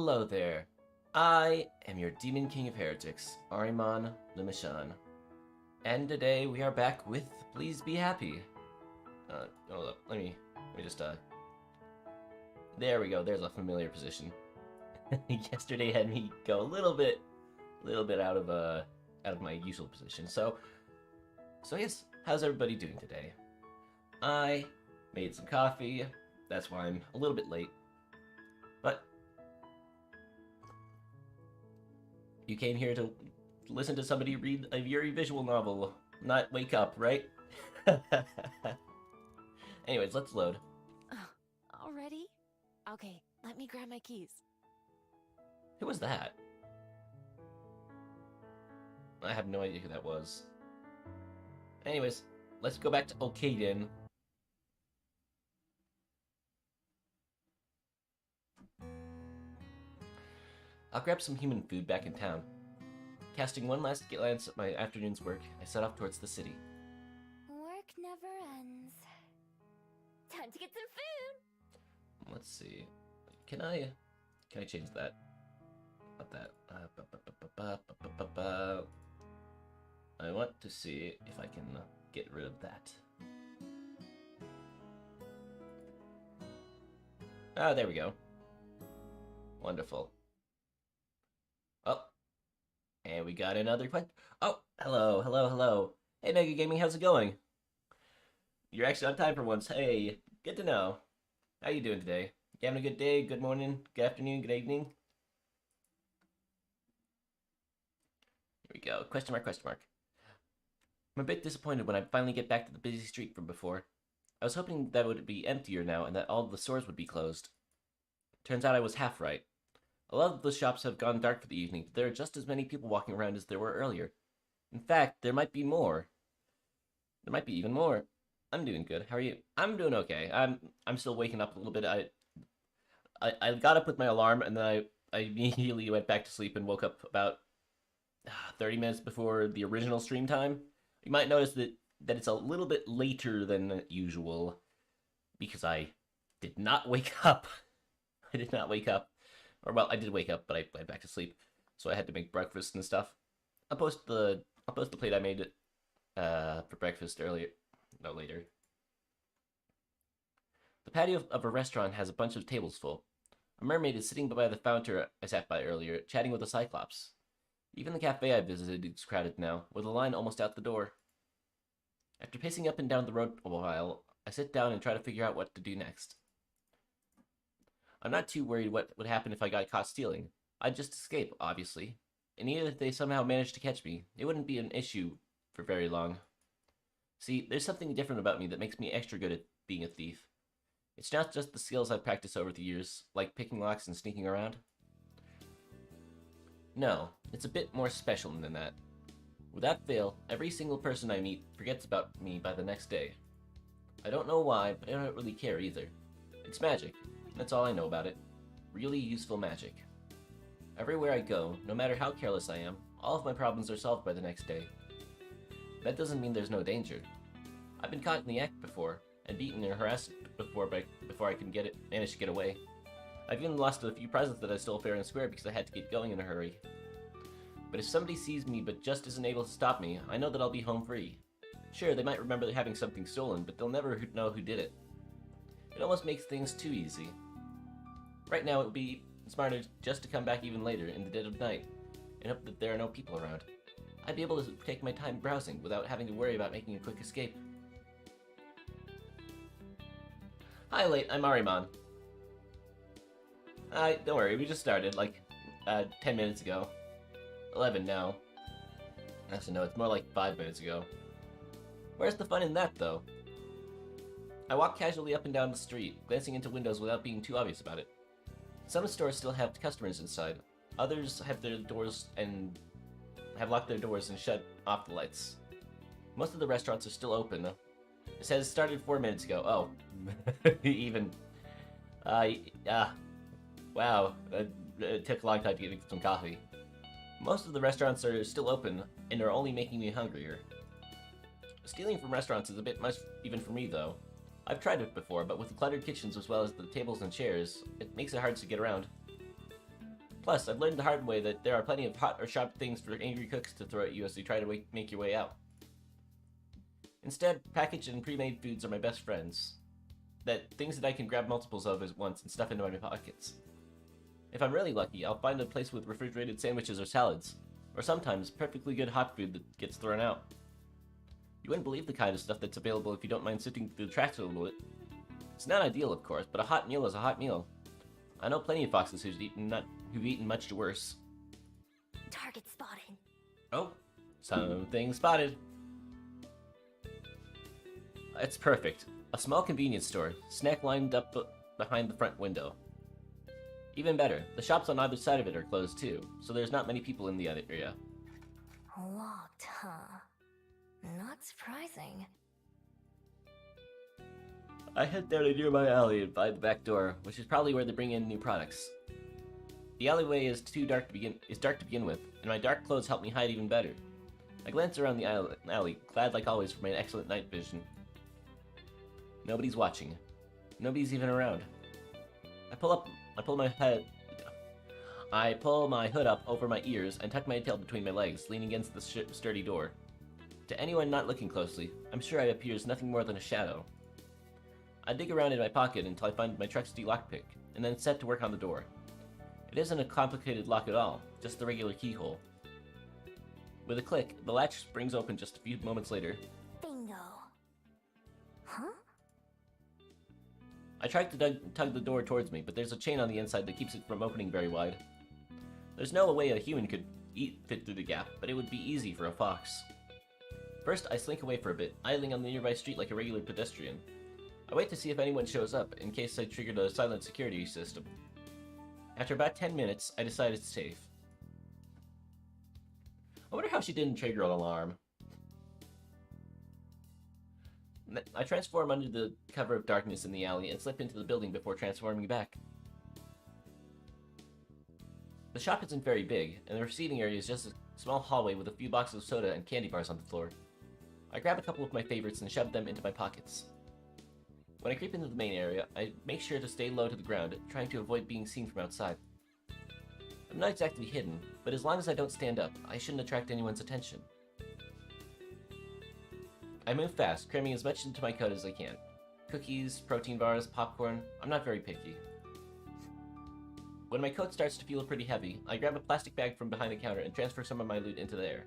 Hello there. I am your Demon King of Heretics, Ahriman le Méchant. And today we are back with Please Be Happy. Hold up, let me just, there we go, there's a familiar position. Yesterday had me go a little bit out of my usual position. So yes, how's everybody doing today? I made some coffee, that's why I'm a little bit late. But you came here to listen to somebody read a very visual novel, not wake up, right? Anyways, let's load. Already? Okay, let me grab my keys. Who was that? I have no idea who that was. Anyways, let's go back to Okaden. I'll grab some human food back in town. Casting one last glance at my afternoon's work, I set off towards the city. Work never ends. Time to get some food! Let's see. Can I change that? Not that. I want to see if I can get rid of that. Ah, there we go. Wonderful. Oh, and we got another question. Oh, hello. Hey, Mega Gaming, how's it going? You're actually on time for once. Hey, good to know. How you doing today? You having a good day, good morning, good afternoon, good evening? Here we go. Question mark. I'm a bit disappointed when I finally get back to the busy street from before. I was hoping that it would be emptier now and that all the stores would be closed. Turns out I was half right. A lot of the shops have gone dark for the evening, but there are just as many people walking around as there were earlier. In fact, there might be more. There might be even more. I'm doing good. How are you? I'm doing okay. I'm still waking up a little bit. I got up with my alarm and then I immediately went back to sleep and woke up about 30 minutes before the original stream time. You might notice that it's a little bit later than usual because I did not wake up. I did not wake up. Or, well, I did wake up, but I went back to sleep, so I had to make breakfast and stuff. I'll post the plate I made for breakfast later. The patio of a restaurant has a bunch of tables full. A mermaid is sitting by the fountain I sat by earlier, chatting with a cyclops. Even the cafe I visited is crowded now, with a line almost out the door. After pacing up and down the road a while, I sit down and try to figure out what to do next. I'm not too worried what would happen if I got caught stealing. I'd just escape, obviously. And even if they somehow managed to catch me, it wouldn't be an issue for very long. See, there's something different about me that makes me extra good at being a thief. It's not just the skills I've practiced over the years, like picking locks and sneaking around. No, it's a bit more special than that. Without fail, every single person I meet forgets about me by the next day. I don't know why, but I don't really care either. It's magic. That's all I know about it. Really useful magic. Everywhere I go, no matter how careless I am, all of my problems are solved by the next day. That doesn't mean there's no danger. I've been caught in the act before, and beaten and harassed before I can manage to get away. I've even lost a few presents that I stole fair and square because I had to get going in a hurry. But if somebody sees me but just isn't able to stop me, I know that I'll be home free. Sure, they might remember having something stolen, but they'll never know who did it. It almost makes things too easy. Right now, it would be smarter just to come back even later in the dead of night, and hope that there are no people around. I'd be able to take my time browsing without having to worry about making a quick escape. Hi, Late, I'm Ahriman. Don't worry, we just started, like, 10 minutes ago. 11 now. Actually, no, it's more like 5 minutes ago. Where's the fun in that, though? I walk casually up and down the street, glancing into windows without being too obvious about it. Some stores still have customers inside. Others have locked their doors and shut off the lights. Most of the restaurants are still open. It says started 4 minutes ago. Oh, even. Wow, it took a long time to get some coffee. Most of the restaurants are still open and are only making me hungrier. Stealing from restaurants is a bit much even for me, though. I've tried it before, but with the cluttered kitchens as well as the tables and chairs, it makes it hard to get around. Plus, I've learned the hard way that there are plenty of hot or sharp things for angry cooks to throw at you as you try to make your way out. Instead, packaged and pre-made foods are my best friends. Things that I can grab multiples of at once and stuff into my pockets. If I'm really lucky, I'll find a place with refrigerated sandwiches or salads, or sometimes perfectly good hot food that gets thrown out. You wouldn't believe the kind of stuff that's available if you don't mind sitting through the tracks a little bit. It's not ideal, of course, but a hot meal is a hot meal. I know plenty of foxes who've eaten much worse. Target spotted. Oh, something spotted. It's perfect. A small convenience store, snack lined up behind the front window. Even better, the shops on either side of it are closed too, so there's not many people in the area. Locked, huh? Not surprising. I head down a nearby alley and find the back door, which is probably where they bring in new products. The alleyway is dark to begin with, and my dark clothes help me hide even better. I glance around the alley, glad like always for my excellent night vision. Nobody's watching. Nobody's even around. I pull my hood up over my ears and tuck my tail between my legs, leaning against the sturdy door. To anyone not looking closely, I'm sure I appear as nothing more than a shadow. I dig around in my pocket until I find my trusty lockpick, and then set to work on the door. It isn't a complicated lock at all, just the regular keyhole. With a click, the latch springs open just a few moments later. Bingo. Huh? I try to tug the door towards me, but there's a chain on the inside that keeps it from opening very wide. There's no way a human could fit through the gap, but it would be easy for a fox. First, I slink away for a bit, idling on the nearby street like a regular pedestrian. I wait to see if anyone shows up, in case I triggered a silent security system. After about 10 minutes, I decide it's safe. I wonder how she didn't trigger an alarm. I transform under the cover of darkness in the alley and slip into the building before transforming back. The shop isn't very big, and the seating area is just a small hallway with a few boxes of soda and candy bars on the floor. I grab a couple of my favorites and shove them into my pockets. When I creep into the main area, I make sure to stay low to the ground, trying to avoid being seen from outside. I'm not exactly hidden, but as long as I don't stand up, I shouldn't attract anyone's attention. I move fast, cramming as much into my coat as I can. Cookies, protein bars, popcorn, I'm not very picky. When my coat starts to feel pretty heavy, I grab a plastic bag from behind the counter and transfer some of my loot into there.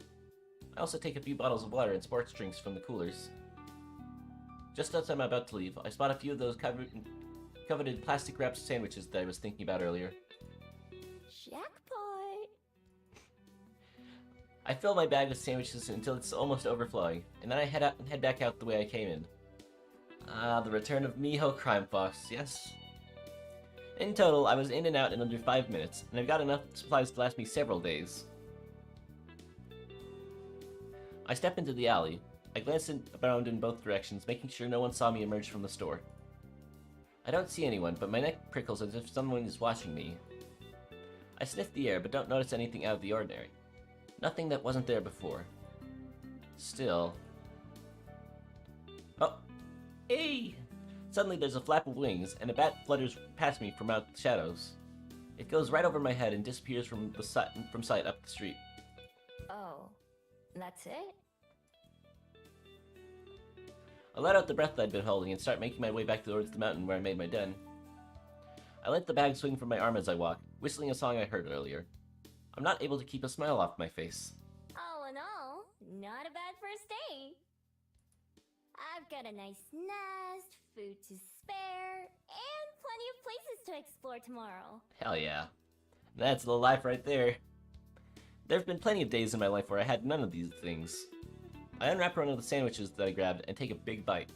I also take a few bottles of water and sports drinks from the coolers. Just as I'm about to leave, I spot a few of those coveted plastic-wrapped sandwiches that I was thinking about earlier. Jackpot! I fill my bag with sandwiches until it's almost overflowing, and then I head back out the way I came in. Ah, the return of Miho Crime Fox, yes. In total, I was in and out in under 5 minutes, and I've got enough supplies to last me several days. I step into the alley. I glance around in both directions, making sure no one saw me emerge from the store. I don't see anyone, but my neck prickles as if someone is watching me. I sniff the air, but don't notice anything out of the ordinary. Nothing that wasn't there before. Still... Oh! Hey! Suddenly there's a flap of wings, and a bat flutters past me from out the shadows. It goes right over my head and disappears from sight up the street. Oh, that's it? I let out the breath I'd been holding and start making my way back towards the mountain where I made my den. I let the bag swing from my arm as I walk, whistling a song I heard earlier. I'm not able to keep a smile off my face. All in all, not a bad first day. I've got a nice nest, food to spare, and plenty of places to explore tomorrow. Hell yeah. That's the life right there. There have been plenty of days in my life where I had none of these things. I unwrap one of the sandwiches that I grabbed and take a big bite.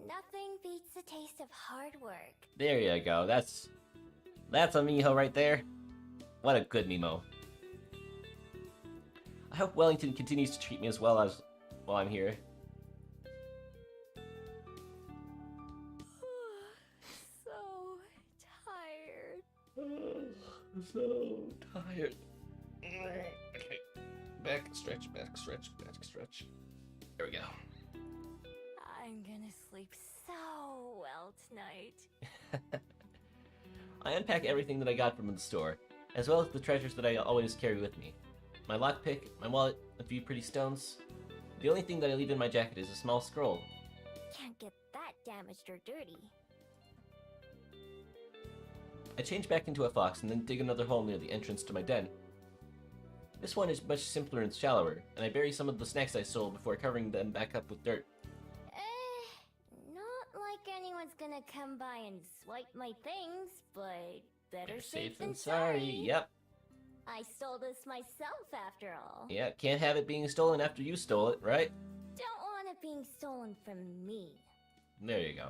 Nothing beats the taste of hard work. There you go. That's a Miho right there. What a good Mimo. I hope Wellington continues to treat me as well as while I'm here. So tired. So tired. Okay. Back stretch, back stretch, back stretch. There we go. I'm gonna sleep so well tonight. I unpack everything that I got from the store, as well as the treasures that I always carry with me. My lockpick, my wallet, a few pretty stones. The only thing that I leave in my jacket is a small scroll. Can't get that damaged or dirty. I change back into a fox and then dig another hole near the entrance to my den. This one is much simpler and shallower, and I bury some of the snacks I stole before covering them back up with dirt. Not like anyone's gonna come by and swipe my things, but better safe than sorry. Yep. I stole this myself after all. Yeah, can't have it being stolen after you stole it, right? Don't want it being stolen from me. There you go.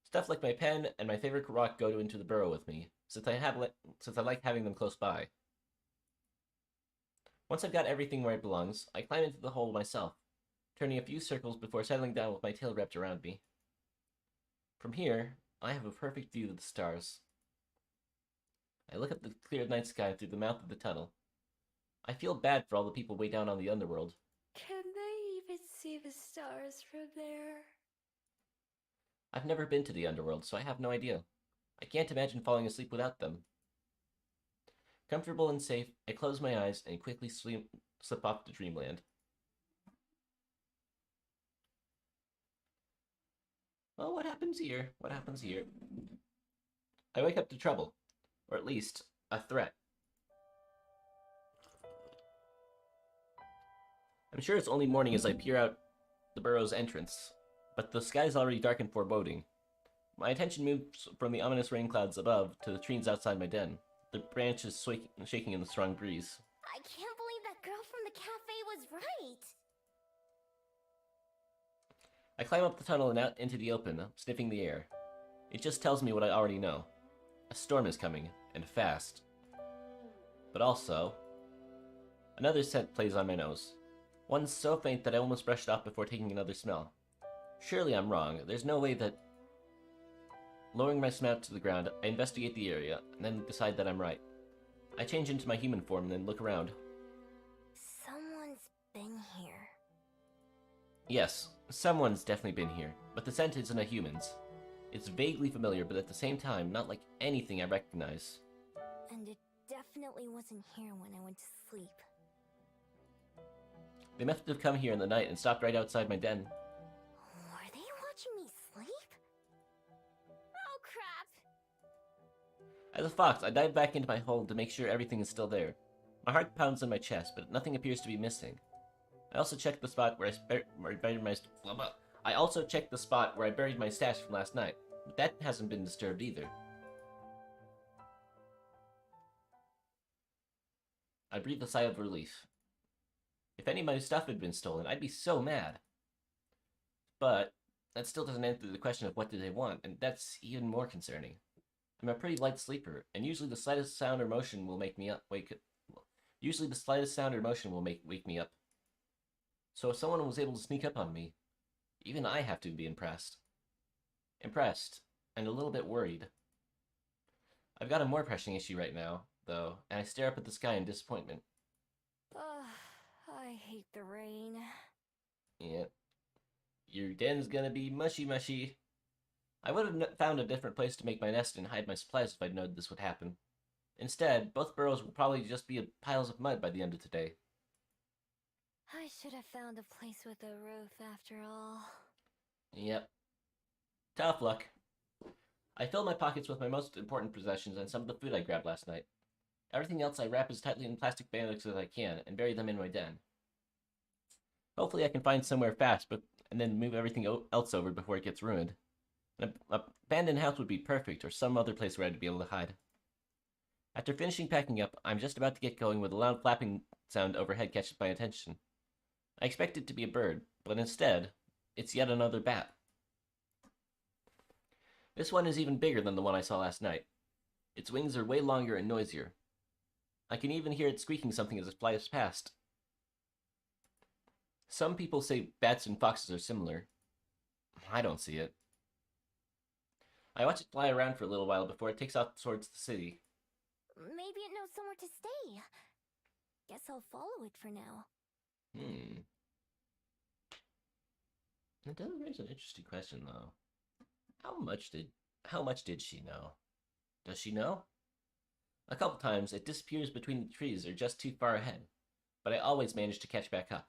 Stuff like my pen and my favorite rock go into the burrow with me, since I like having them close by. Once I've got everything where it belongs, I climb into the hole myself, turning a few circles before settling down with my tail wrapped around me. From here, I have a perfect view of the stars. I look up the clear night sky through the mouth of the tunnel. I feel bad for all the people way down on the underworld. Can they even see the stars from there? I've never been to the underworld, so I have no idea. I can't imagine falling asleep without them. Comfortable and safe, I close my eyes and quickly slip off to dreamland. Well, what happens here? What happens here? I wake up to trouble. Or at least, a threat. I'm sure it's only morning as I peer out the burrow's entrance, but the sky's already dark and foreboding. My attention moves from the ominous rain clouds above to the trees outside my den, the branches shaking in the strong breeze. I can't believe that girl from the cafe was right! I climb up the tunnel and out into the open, sniffing the air. It just tells me what I already know. A storm is coming, and fast. But also, another scent plays on my nose. One so faint that I almost brushed off before taking another smell. Surely I'm wrong. There's no way that... Lowering my snout to the ground, I investigate the area, and then decide that I'm right. I change into my human form and then look around. Someone's been here. Yes, someone's definitely been here, but the scent isn't a human's. It's vaguely familiar, but at the same time, not like anything I recognize. And it definitely wasn't here when I went to sleep. They must have come here in the night and stopped right outside my den. Were they watching me sleep? Oh crap! As a fox, I dive back into my hole to make sure everything is still there. My heart pounds in my chest, but nothing appears to be missing. I also checked the spot where I buried my stash from last night, but that hasn't been disturbed either. I breathe a sigh of relief. If any of my stuff had been stolen, I'd be so mad. But that still doesn't answer the question of what do they want, and that's even more concerning. I'm a pretty light sleeper, and usually the slightest sound or motion will wake me up. So if someone was able to sneak up on me, even I have to be impressed. Impressed, and a little bit worried. I've got a more pressing issue right now, though, and I stare up at the sky in disappointment. I hate the rain. Yeah. Your den's gonna be mushy. I would have found a different place to make my nest and hide my supplies if I'd known this would happen. Instead, both burrows will probably just be piles of mud by the end of today. I should have found a place with a roof after all. Yep. Tough luck. I fill my pockets with my most important possessions and some of the food I grabbed last night. Everything else I wrap as tightly in plastic bags as I can and bury them in my den. Hopefully I can find somewhere fast, and then move everything else over before it gets ruined. An abandoned house would be perfect, or some other place where I'd be able to hide. After finishing packing up, I'm just about to get going when a loud flapping sound overhead catches my attention. I expect it to be a bird, but instead, it's yet another bat. This one is even bigger than the one I saw last night. Its wings are way longer and noisier. I can even hear it squeaking something as it flies past. Some people say bats and foxes are similar. I don't see it. I watch it fly around for a little while before it takes off towards the city. Maybe it knows somewhere to stay. Guess I'll follow it for now. It does raise an interesting question, though. How much did How much did she know? Does she know? A couple times, it disappears between the trees or just too far ahead, but I always manage to catch back up.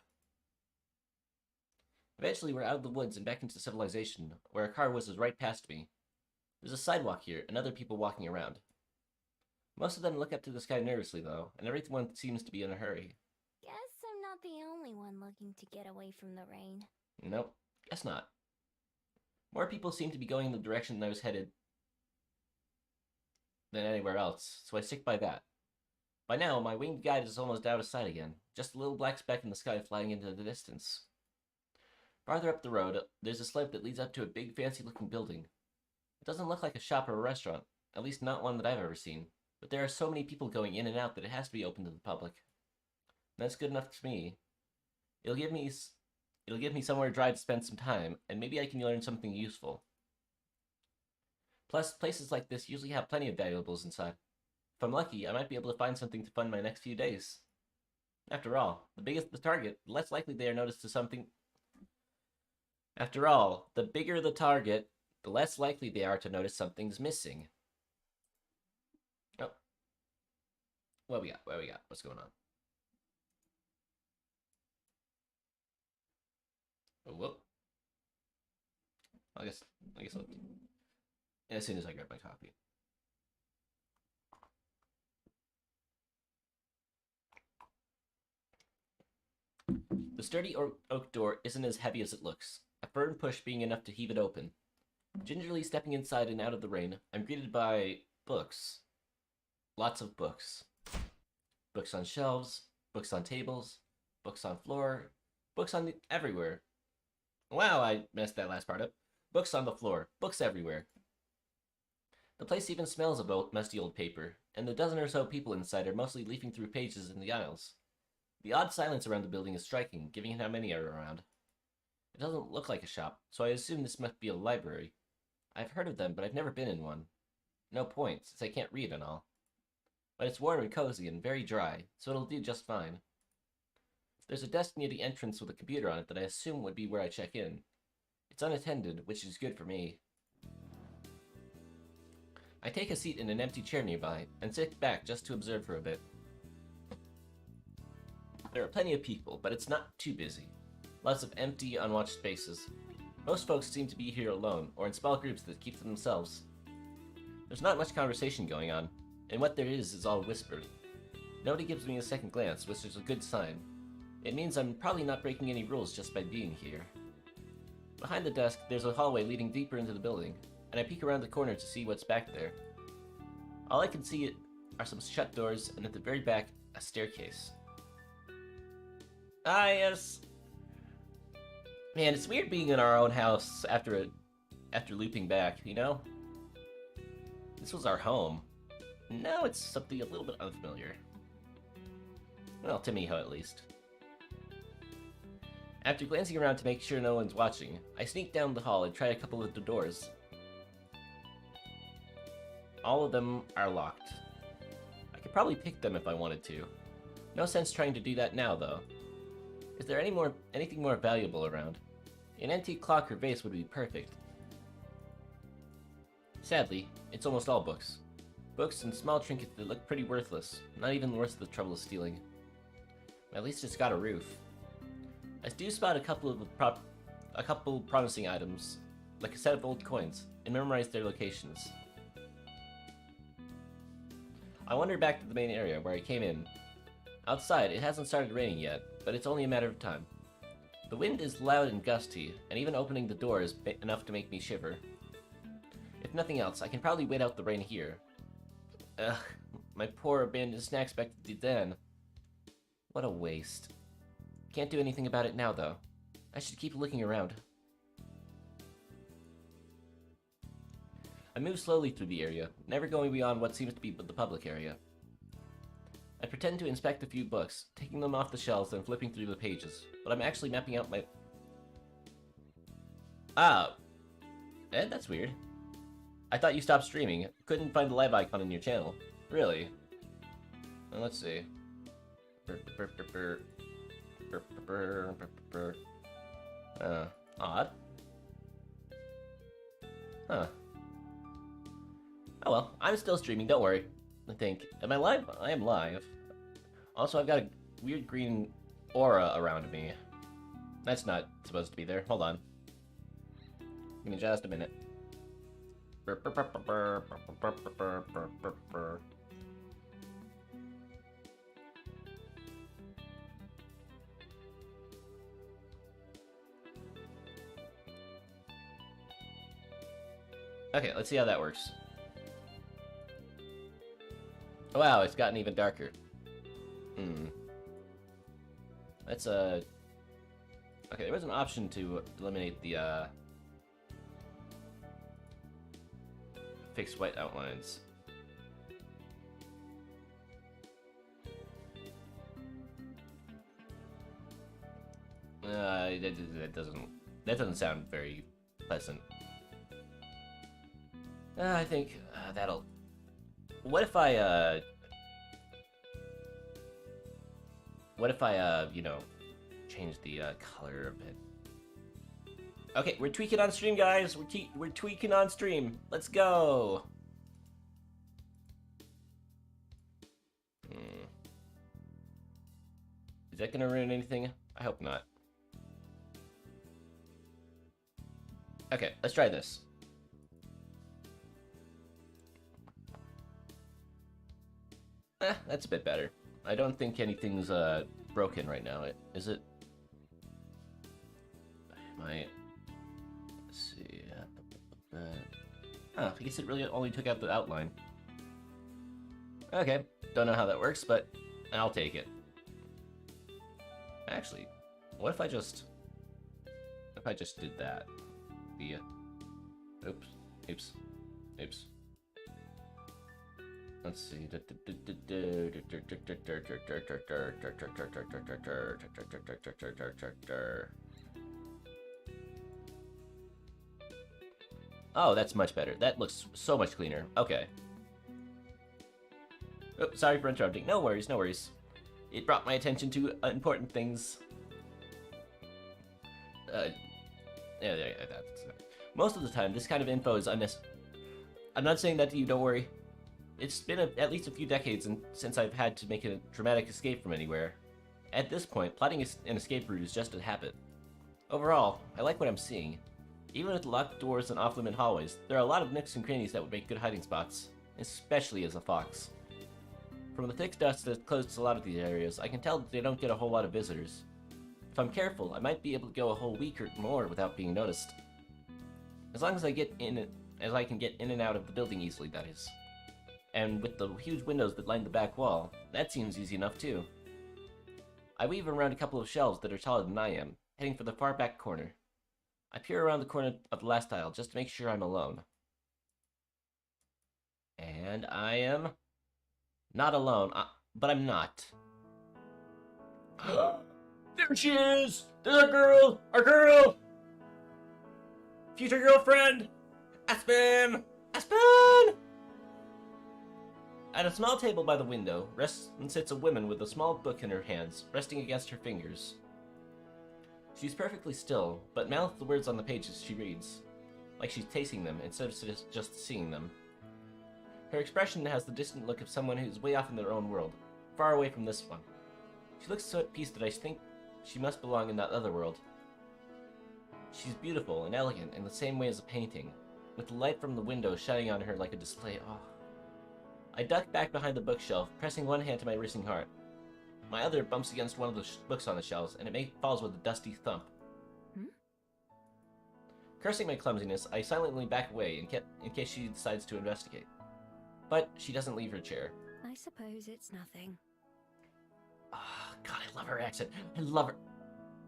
Eventually, we're out of the woods and back into civilization, where a car whizzes right past me. There's a sidewalk here, and other people walking around. Most of them look up to the sky nervously, though, and everyone seems to be in a hurry. Guess I'm not the only one looking to get away from the rain. Nope, guess not. More people seem to be going in the direction I was headed than anywhere else, so I stick by that. By now, my winged guide is almost out of sight again, just a little black speck in the sky flying into the distance. Farther up the road, there's a slope that leads up to a big, fancy-looking building. It doesn't look like a shop or a restaurant, at least not one that I've ever seen, but there are so many people going in and out that it has to be open to the public. And that's good enough to me. It'll give me somewhere dry to spend some time, and maybe I can learn something useful. Plus, places like this usually have plenty of valuables inside. If I'm lucky, I might be able to find something to fund my next few days. After all, the bigger the target, the less likely they are noticed to something. After all, the bigger the target, the less likely they are to notice something's missing. Oh. What we got? What's going on? Oh, whoop. I guess I'll... As soon as I grab my coffee. The sturdy oak door isn't as heavy as it looks, a firm push being enough to heave it open. Gingerly stepping inside and out of the rain, I'm greeted by books. Lots of books. Books on shelves, books on tables, books on floor, books on everywhere. Wow, I messed that last part up. Books on the floor, books everywhere. The place even smells of musty old paper, and the dozen or so people inside are mostly leafing through pages in the aisles. The odd silence around the building is striking, given how many are around. It doesn't look like a shop, so I assume this must be a library. I've heard of them, but I've never been in one. No point, since I can't read and all. But it's warm and cozy and very dry, so it'll do just fine. There's a desk near the entrance with a computer on it that I assume would be where I check in. It's unattended, which is good for me. I take a seat in an empty chair nearby, and sit back just to observe for a bit. There are plenty of people, but it's not too busy. Lots of empty, unwatched spaces. Most folks seem to be here alone, or in small groups that keep to themselves. There's not much conversation going on, and what there is all whispered. Nobody gives me a second glance, which is a good sign. It means I'm probably not breaking any rules just by being here. Behind the desk, there's a hallway leading deeper into the building, and I peek around the corner to see what's back there. All I can see are some shut doors, and at the very back, a staircase. Ah, yes. Man, it's weird being in our own house after looping back, you know? This was our home. Now it's something a little bit unfamiliar. Well, to Miho at least. After glancing around to make sure no one's watching, I sneak down the hall and try a couple of the doors. All of them are locked. I could probably pick them if I wanted to. No sense trying to do that now, though. Is there anything more valuable around? An antique clock or vase would be perfect. Sadly, it's almost all books. Books and small trinkets that look pretty worthless, not even worth the trouble of stealing. At least it's got a roof. I do spot a couple promising items, like a set of old coins, and memorize their locations. I wander back to the main area where I came in. Outside, it hasn't started raining yet, but it's only a matter of time. The wind is loud and gusty, and even opening the door is enough to make me shiver. If nothing else, I can probably wait out the rain here. Ugh, my poor abandoned snacks back to the den. What a waste. Can't do anything about it now, though. I should keep looking around. I move slowly through the area, never going beyond what seems to be the public area. I pretend to inspect a few books, taking them off the shelves and flipping through the pages, but I'm actually mapping out my... Ah! Ed, that's weird. I thought you stopped streaming. Couldn't find the live icon in your channel. Really? Well, let's see. Odd. Huh. Oh well, I'm still streaming, don't worry. I think. Am I live? I am live. Also, I've got a weird green aura around me. That's not supposed to be there. Hold on. Give me just a minute. Okay, let's see how that works. Wow, it's gotten even darker. That's okay, there was an option to eliminate the fixed white outlines. That doesn't sound very pleasant. I think that'll. What if I you know, change the color a bit? Okay, we're tweaking on stream, guys. We're tweaking on stream. Let's go. Is that gonna ruin anything? I hope not. Okay, let's try this. That's a bit better. I don't think anything's broken right now. Is it? Let's see. I guess it really only took out the outline. Okay, don't know how that works, but I'll take it. Actually, what if I just did that? Oops. Let's see. Oh, that's much better. That looks so much cleaner. Okay. Oh, sorry for interrupting. No worries, no worries. It brought my attention to important things. Most of the time, this kind of info is unnecessary. I'm not saying that to you, don't worry. It's been at least a few decades since I've had to make a dramatic escape from anywhere. At this point, plotting an escape route is just a habit. Overall, I like what I'm seeing. Even with locked doors and off-limit hallways, there are a lot of nooks and crannies that would make good hiding spots, especially as a fox. From the thick dust that closes a lot of these areas, I can tell that they don't get a whole lot of visitors. If I'm careful, I might be able to go a whole week or more without being noticed. As long as I can get in and out of the building easily, that is. And with the huge windows that line the back wall, that seems easy enough too. I weave around a couple of shelves that are taller than I am, heading for the far back corner. I peer around the corner of the last aisle just to make sure I'm alone. And I am not alone, but I'm not. There she is! There's our girl! Our girl! Future girlfriend! Aspen! Aspen! At a small table by the window rests and sits a woman with a small book in her hands, resting against her fingers. She's perfectly still, but mouths the words on the pages she reads, like she's tasting them instead of just seeing them. Her expression has the distant look of someone who's way off in their own world, far away from this one. She looks so at peace that I think she must belong in that other world. She's beautiful and elegant in the same way as a painting, with the light from the window shining on her like a display. Oh. I duck back behind the bookshelf, pressing one hand to my racing heart. My other bumps against one of the books on the shelves, and it falls with a dusty thump. Cursing my clumsiness, I silently back away in case she decides to investigate. But she doesn't leave her chair. I suppose it's nothing. Oh, God, I love her accent. I love her.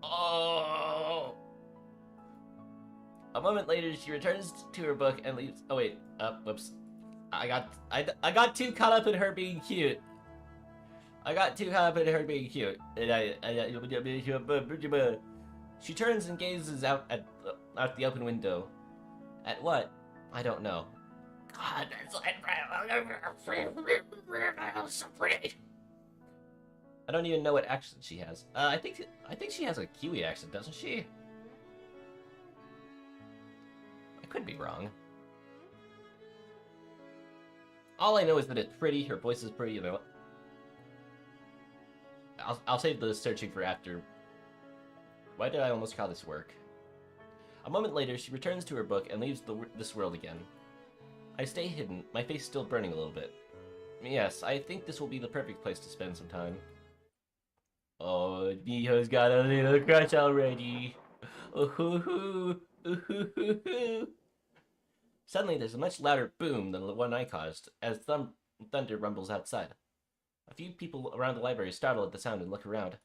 Oh! A moment later, she returns to her book and leaves. Oh wait, whoops. I got too caught up in her being cute. She turns and gazes out the open window. At what? I don't know. God, there's so pretty. I don't even know what accent she has. I think she has a Kiwi accent, doesn't she? I could be wrong. All I know is that it's pretty, her voice is pretty, you know. I'll save the searching for after. Why did I almost call this work? A moment later, she returns to her book and leaves this world again. I stay hidden, my face still burning a little bit. Yes, I think this will be the perfect place to spend some time. Oh, Miho's got a little crush already. Ooh-hoo-hoo. Ooh-hoo-hoo-hoo. Suddenly, there's a much louder boom than the one I caused, as thunder rumbles outside. A few people around the library startle at the sound and look around.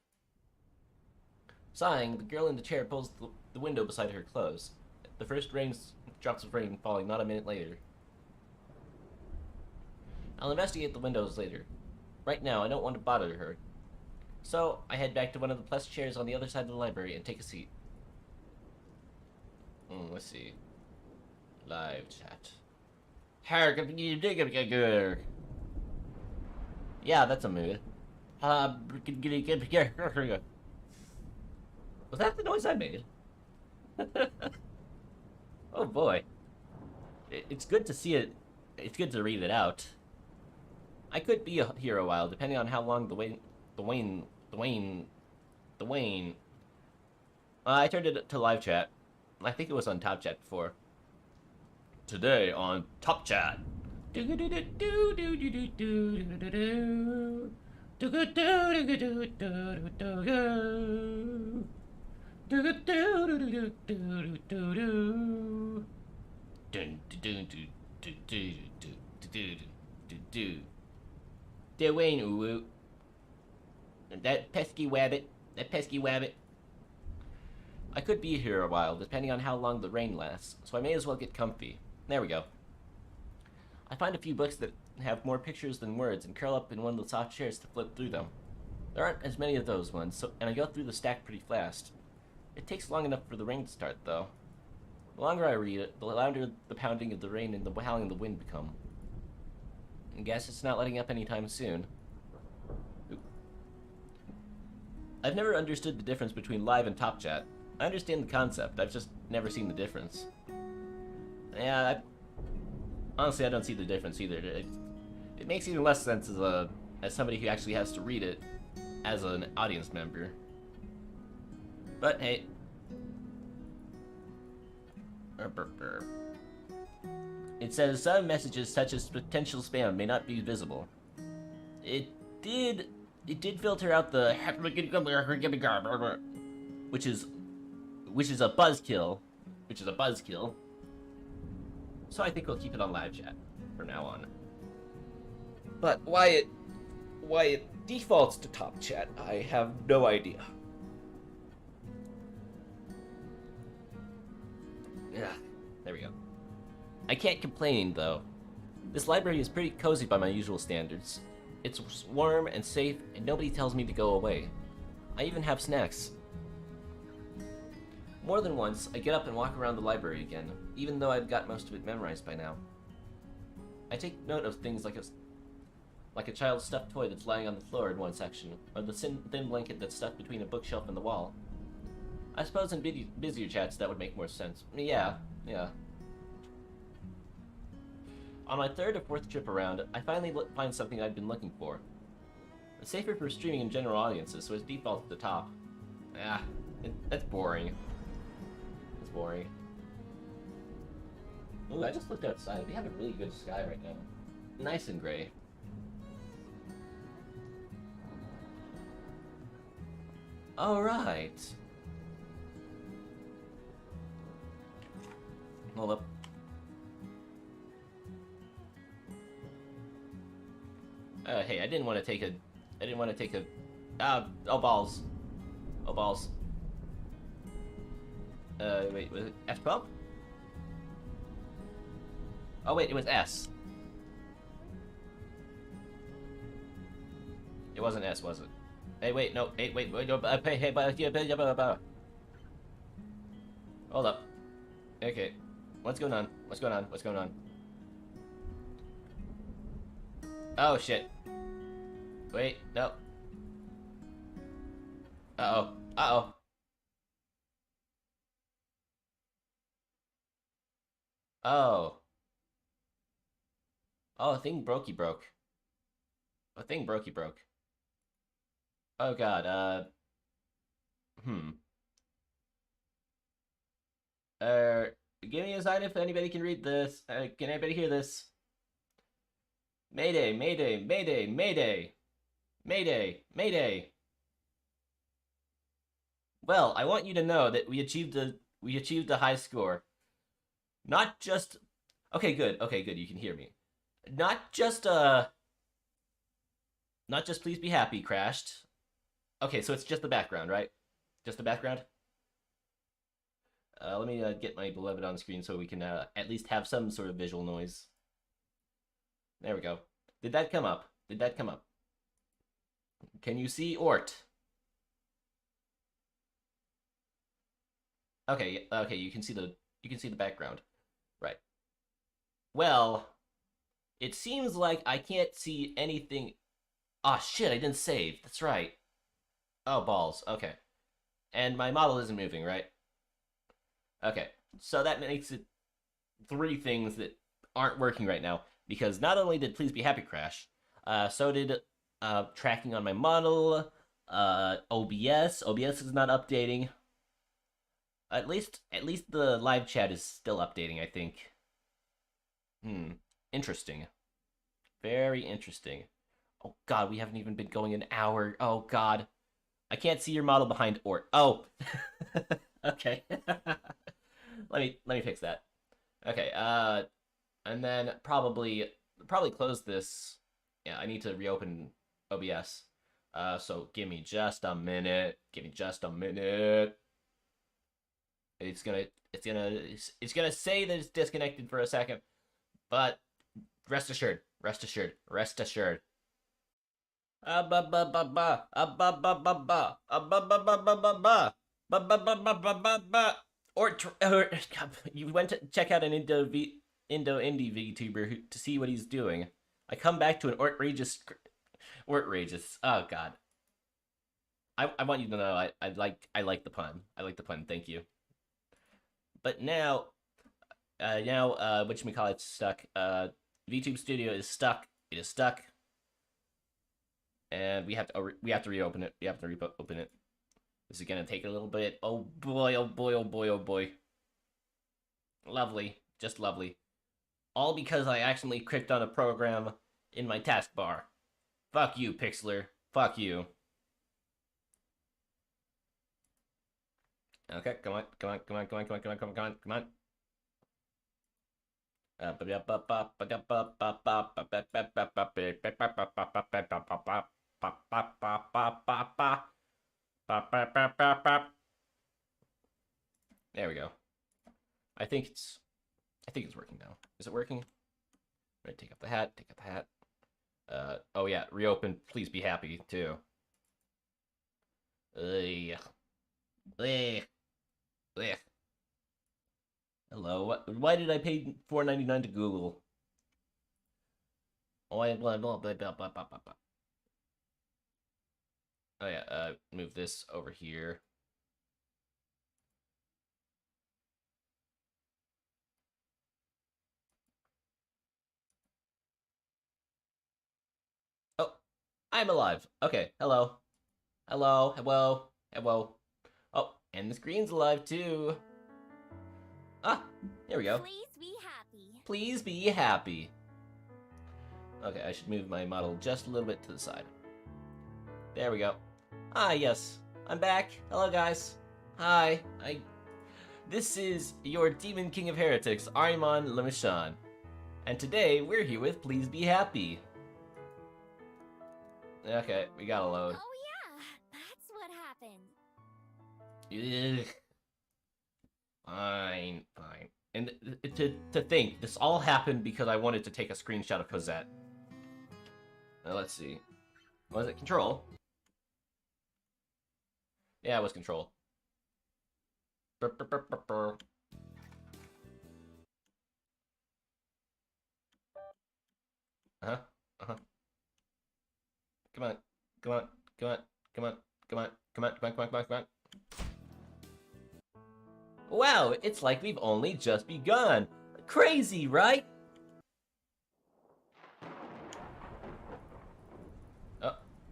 Sighing, the girl in the chair pulls the window beside her close. The first drops of rain falling not a minute later. I'll investigate the windows later. Right now, I don't want to bother her. So, I head back to one of the plush chairs on the other side of the library and take a seat. Let's see. Live chat. Yeah, that's a mood. Was that the noise I made? Oh boy. It's good to see it. It's good to read it out. I could be here a while, depending on how long the wane. I turned it to live chat. I think it was on top chat before. Today on top chat. Dwayne Uwu. That pesky wabbit. I could be here a while, depending on how long the rain lasts, so I may as well get comfy. There we go. I find a few books that have more pictures than words and curl up in one of the soft chairs to flip through them. There aren't as many of those ones, and I go through the stack pretty fast. It takes long enough for the rain to start, though. The longer I read it, the louder the pounding of the rain and the howling of the wind become. I guess it's not letting up anytime soon. I've never understood the difference between live and top chat. I understand the concept, I've just never seen the difference. Yeah, honestly, I don't see the difference either. It makes even less sense as somebody who actually has to read it as an audience member. But hey. It says some messages such as potential spam may not be visible. It did filter out the which is a buzzkill. So I think we'll keep it on live chat from now on. But why it defaults to top chat, I have no idea. Yeah, there we go. I can't complain, though. This library is pretty cozy by my usual standards. It's warm and safe, and nobody tells me to go away. I even have snacks. More than once, I get up and walk around the library again, even though I've got most of it memorized by now. I take note of things like a child's stuffed toy that's lying on the floor in one section, or the thin blanket that's stuck between a bookshelf and the wall. I suppose in busier chats that would make more sense. Yeah. On my third or fourth trip around, I finally find something I've been looking for. It's safer for streaming in general audiences, so it's default to the top. That's boring. It's boring. Ooh, I just looked outside. We have a really good sky right now. Nice and gray. Alright. Hold up. Hey, I didn't want to take a... oh, balls. Oh, balls. Wait, was it F12? Oh, wait, it was S. It wasn't S, was it? Hey, wait, no, hey, wait, no, hold up. Okay. What's going on? Oh, shit. Wait, no. Uh-oh. Oh. Oh, a thing brokey broke. A thing brokey broke. Oh god, hmm. Give me a sign if anybody can read this. Can anybody hear this? Mayday, mayday, mayday, mayday. Mayday, mayday. Well, I want you to know that we achieved a high score. Not just Okay, good. Okay, good. You can hear me. Not just please be happy crashed. Okay, so it's just the background, right? Just the background? Let me get my beloved on screen so we can at least have some sort of visual noise. There we go. Did that come up? Did that come up? Can you see Ort? Okay, okay, you can see the background. Right. Well, it seems like I can't see anything. Ah, shit, I didn't save. That's right. Oh, balls. Okay. And my model isn't moving, right? Okay. So that makes it 3 things that aren't working right now. Because not only did Please Be Happy crash, so did tracking on my model, OBS. OBS is not updating. At least the live chat is still updating, I think. Interesting. Very interesting. Oh god, we haven't even been going an hour. Oh god. I can't see your model behind Ort. Oh. Okay. let me fix that. Okay, and then probably close this. Yeah, I need to reopen OBS. So give me just a minute. Give me just a minute. It's gonna say that it's disconnected for a second, but rest assured. Or you went to check out an Indo indie VTuber to see what he's doing. I come back to an outrageous. Oh god. I want you to know I like the pun. I like the pun. Thank you. But now whatchamacallit's stuck. VTube Studio is stuck. It is stuck. And we have to reopen it. We have to reopen it. This is gonna take a little bit. Oh boy, oh boy, oh boy, oh boy. Lovely. Just lovely. All because I accidentally clicked on a program in my taskbar. Fuck you, Pixlr. Fuck you. Okay, come on. There we go. I think it's working now. Is it working? Right, take off the hat. Oh yeah, reopen. Please be happy too. Hello. Why did I pay $4.99 to Google? Oh yeah. Move this over here. Oh, I'm alive. Okay. Hello. Oh, and the screen's alive too. Ah, here we go. Please be happy. Please be happy. Okay, I should move my model just a little bit to the side. There we go. Ah, yes. I'm back. Hello, guys. Hi. This is your Demon King of Heretics, Ahriman le Méchant. And today, we're here with Please Be Happy. Okay, we gotta load. Oh yeah, that's what happened. Ugh. Fine. And to think, this all happened because I wanted to take a screenshot of Cosette. Now, let's see. Was it Control? Yeah, it was Control. Uh-huh. Come on. Wow, it's like we've only just begun. Crazy, right?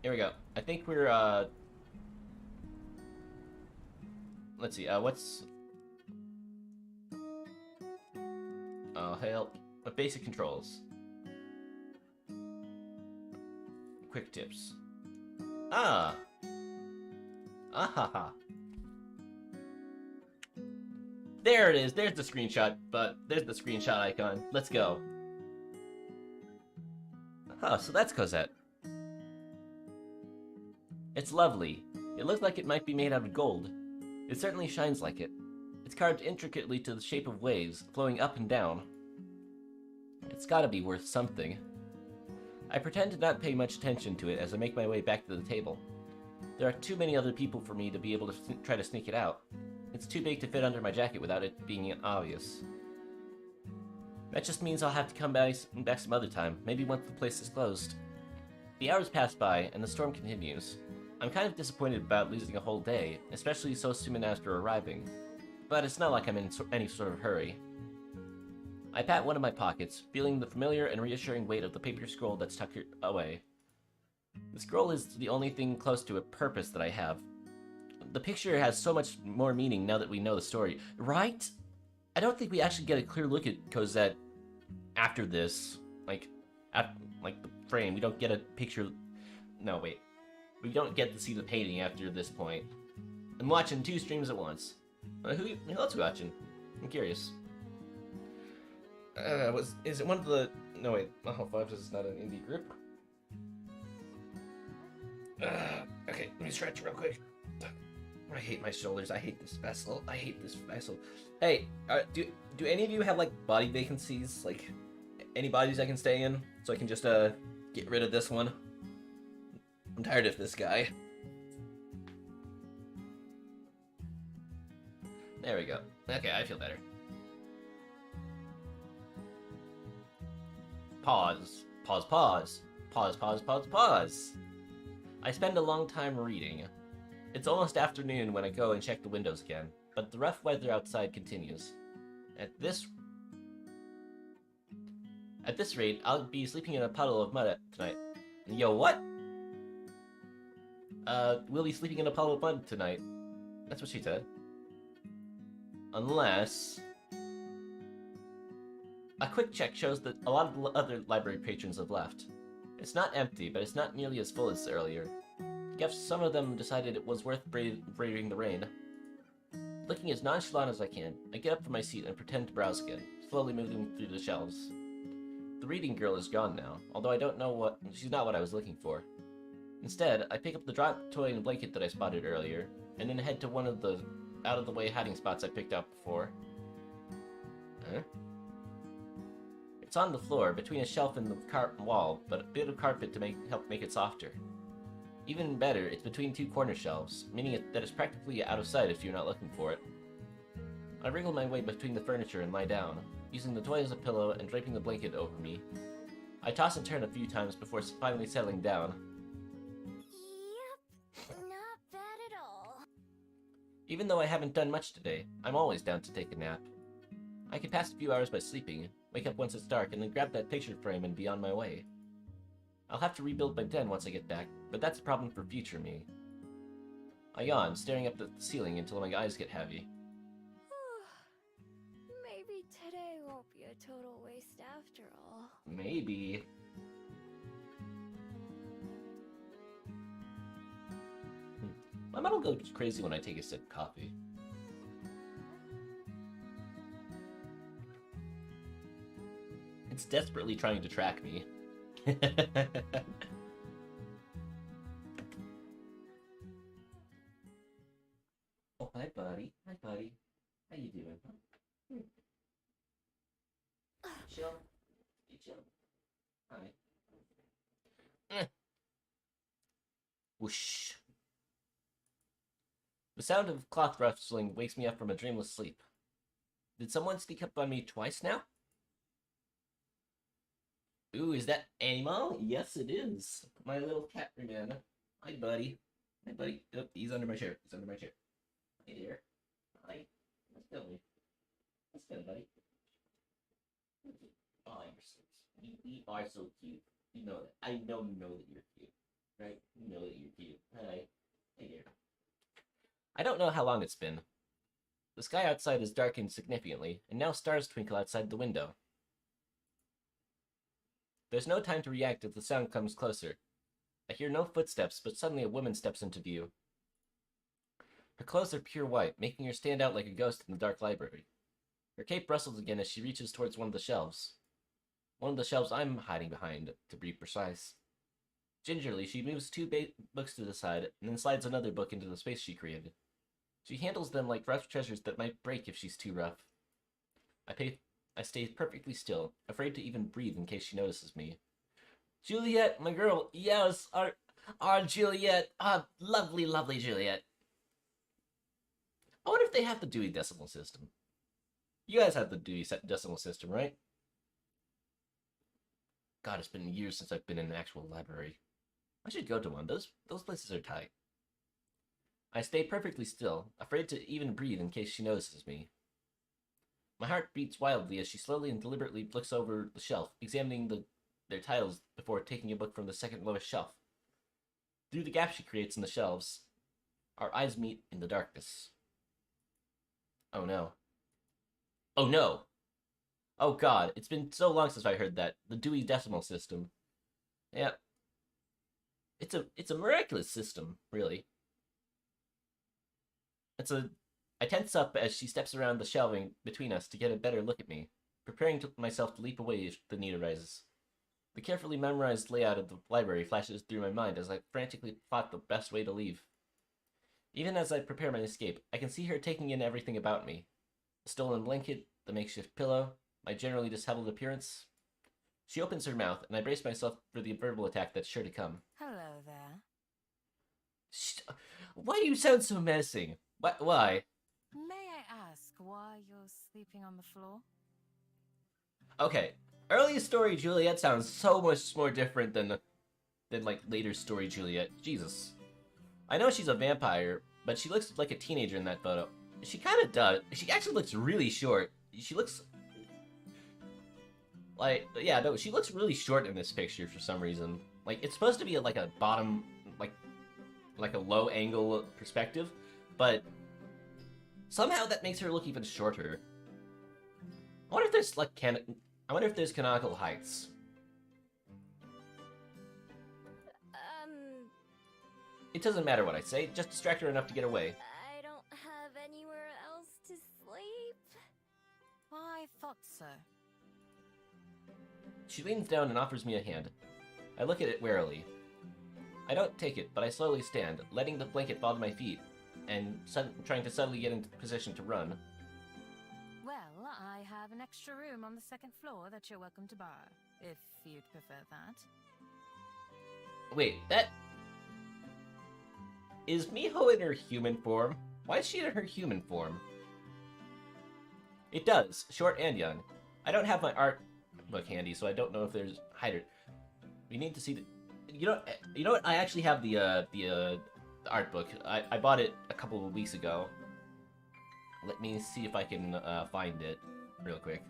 Here we go. I think we're, let's see, what's... Oh, help. What basic controls? Quick tips. Ah! Ahaha. There it is. There's the screenshot, but there's the screenshot icon. Let's go. Huh, so that's Cosette. It's lovely. It looks like it might be made out of gold. It certainly shines like it. It's carved intricately to the shape of waves, flowing up and down. It's gotta be worth something. I pretend to not pay much attention to it as I make my way back to the table. There are too many other people for me to be able to try to sneak it out. It's too big to fit under my jacket without it being obvious. That just means I'll have to come back some other time, maybe once the place is closed. The hours pass by, and the storm continues. I'm kind of disappointed about losing a whole day, especially so soon after arriving. But it's not like I'm in any sort of hurry. I pat one of my pockets, feeling the familiar and reassuring weight of the paper scroll that's tucked away. The scroll is the only thing close to a purpose that I have. The picture has so much more meaning now that we know the story, right? I don't think we actually get a clear look at Cosette after this. Like the frame. We don't get a picture... No, wait. We don't get to see the painting after this point. I'm watching 2 streams at once. Who else watching? I'm curious. Is it one of the... No, wait. Oh, Fives is not an indie group. Okay, let me stretch real quick. I hate my shoulders. I hate this vessel. I hate this vessel. Hey, do any of you have, like, body vacancies? Like, any bodies I can stay in? So I can just, get rid of this one? I'm tired of this guy. There we go. Okay, I feel better. Pause. Pause, pause. Pause, pause, pause, pause. I spend a long time reading. It's almost afternoon when I go and check the windows again, but the rough weather outside continues. At this rate, I'll be sleeping in a puddle of mud tonight. Yo, what? We'll be sleeping in a puddle of mud tonight. That's what she said. Unless... A quick check shows that a lot of other library patrons have left. It's not empty, but it's not nearly as full as earlier. I guess some of them decided it was worth braving the rain. Looking as nonchalant as I can, I get up from my seat and pretend to browse again, slowly moving through the shelves. The reading girl is gone now, although I don't know she's not what I was looking for. Instead, I pick up the dropped toy and blanket that I spotted earlier, and then head to one of the out-of-the-way hiding spots I picked out before. Huh? It's on the floor, between a shelf and the wall, but a bit of carpet to help make it softer. Even better, it's between 2 corner shelves, meaning that it's practically out of sight if you're not looking for it. I wriggle my way between the furniture and lie down, using the toy as a pillow and draping the blanket over me. I toss and turn a few times before finally settling down. Yep, not bad at all. Even though I haven't done much today, I'm always down to take a nap. I can pass a few hours by sleeping, wake up once it's dark, and then grab that picture frame and be on my way. I'll have to rebuild my den once I get back, but that's a problem for future me. I yawn, staring up at the ceiling until my eyes get heavy. Maybe today won't be a total waste after all. Maybe. My mom will go crazy when I take a sip of coffee. It's desperately trying to track me. Oh, hi, buddy. Hi, buddy. How you doing? Huh? Chill. You chill. Hi. Whoosh. The sound of cloth rustling wakes me up from a dreamless sleep. Did someone sneak up on me twice now? Ooh, is that Animal? Yes, it is. My little cat man. Hi, buddy. Hi, buddy. Oh, he's under my chair. He's under my chair. Hey there. Hi. Let's go. Let's go, buddy. Oh, you're so cute. You are so cute. You know that. I know you know that you're cute. Right? You know that you're cute. Hi. Hey there. I don't know how long it's been. The sky outside has darkened significantly, and now stars twinkle outside the window. There's no time to react as the sound comes closer. I hear no footsteps, but suddenly a woman steps into view. Her clothes are pure white, making her stand out like a ghost in the dark library. Her cape rustles again as she reaches towards one of the shelves. One of the shelves I'm hiding behind, to be precise. Gingerly, she moves two books to the side, and then slides another book into the space she created. She handles them like rough treasures that might break if she's too rough. I stay perfectly still, afraid to even breathe in case she notices me. Juliet, my girl, yes, our Juliet, lovely, lovely Juliet. I wonder if they have the Dewey Decimal System. You guys have the Dewey Decimal System, right? God, it's been years since I've been in an actual library. I should go to one. Those places are tight. I stay perfectly still, afraid to even breathe in case she notices me. My heart beats wildly as she slowly and deliberately looks over the shelf, examining their titles before taking a book from the second lowest shelf. Through the gap she creates in the shelves, our eyes meet in the darkness. Oh no. Oh no! Oh god, it's been so long since I heard that. The Dewey Decimal System. Yeah. It's a miraculous system, really. I tense up as she steps around the shelving between us to get a better look at me, preparing myself to leap away if the need arises. The carefully memorized layout of the library flashes through my mind as I frantically plot the best way to leave. Even as I prepare my escape, I can see her taking in everything about me. The stolen blanket, the makeshift pillow, my generally disheveled appearance. She opens her mouth, and I brace myself for the verbal attack that's sure to come. Hello there. Why do you sound so menacing? Why? May I ask why you're sleeping on the floor? Okay, early story Juliet sounds so much more different than like later story Juliet. Jesus. I know she's a vampire, but she looks like a teenager in that photo. She kind of does. She actually looks really short. She looks like, yeah, no, she looks really short in this picture for some reason. Like, it's supposed to be like a bottom, like a low angle perspective, but somehow that makes her look even shorter. I wonder if there's like I wonder if there's canonical heights. It doesn't matter what I say, just distract her enough to get away. I don't have anywhere else to sleep. I thought so. She leans down and offers me a hand. I look at it warily. I don't take it, but I slowly stand, letting the blanket fall to my feet, and trying to suddenly get into position to run. Well, I have an extra room on the second floor that you're welcome to borrow, if you'd prefer that. Wait, that... Is Miho in her human form? Why is she in her human form? It does, short and young. I don't have my art book handy, so I don't know if there's hider. We need to see the... You know what? I actually have the art book. I bought it a couple of weeks ago. Let me see if I can find it real quick.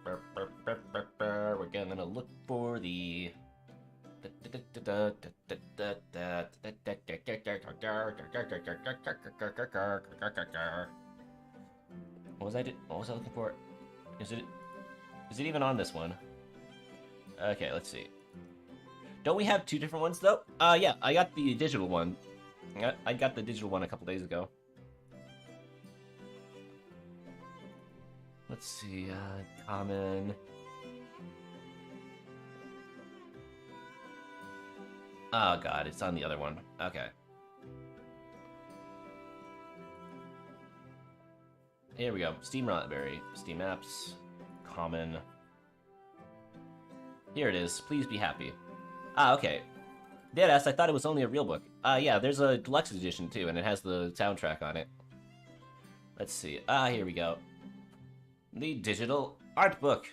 We're gonna look for the... What was I looking for? Is it even on this one? Okay, let's see. Don't we have two different ones though? Yeah, I got the digital one. I got the digital one a couple days ago. Let's see, common. Oh god, it's on the other one. Okay. Here we go. Steam Raspberry. Steam Apps. Common. Here it is. Please be happy. Ah, okay. Deadass, I thought it was only a real book. Yeah, there's a deluxe edition too, and it has the soundtrack on it. Let's see. Here we go. The digital art book.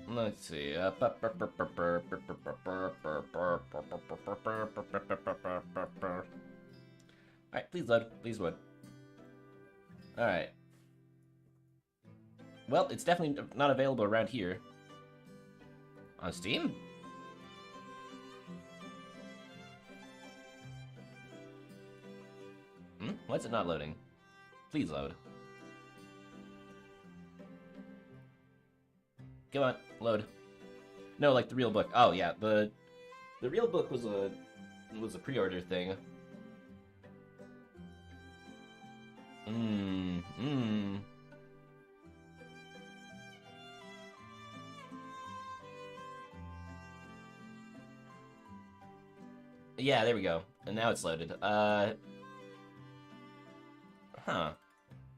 Let's see. Alright, please load. Please load. Alright. Well, it's definitely not available around here. On Steam? Why is it not loading? Please load. Come on, load. No, like the real book. Oh yeah, the real book was a pre-order thing. Yeah, there we go. And now it's loaded. Huh.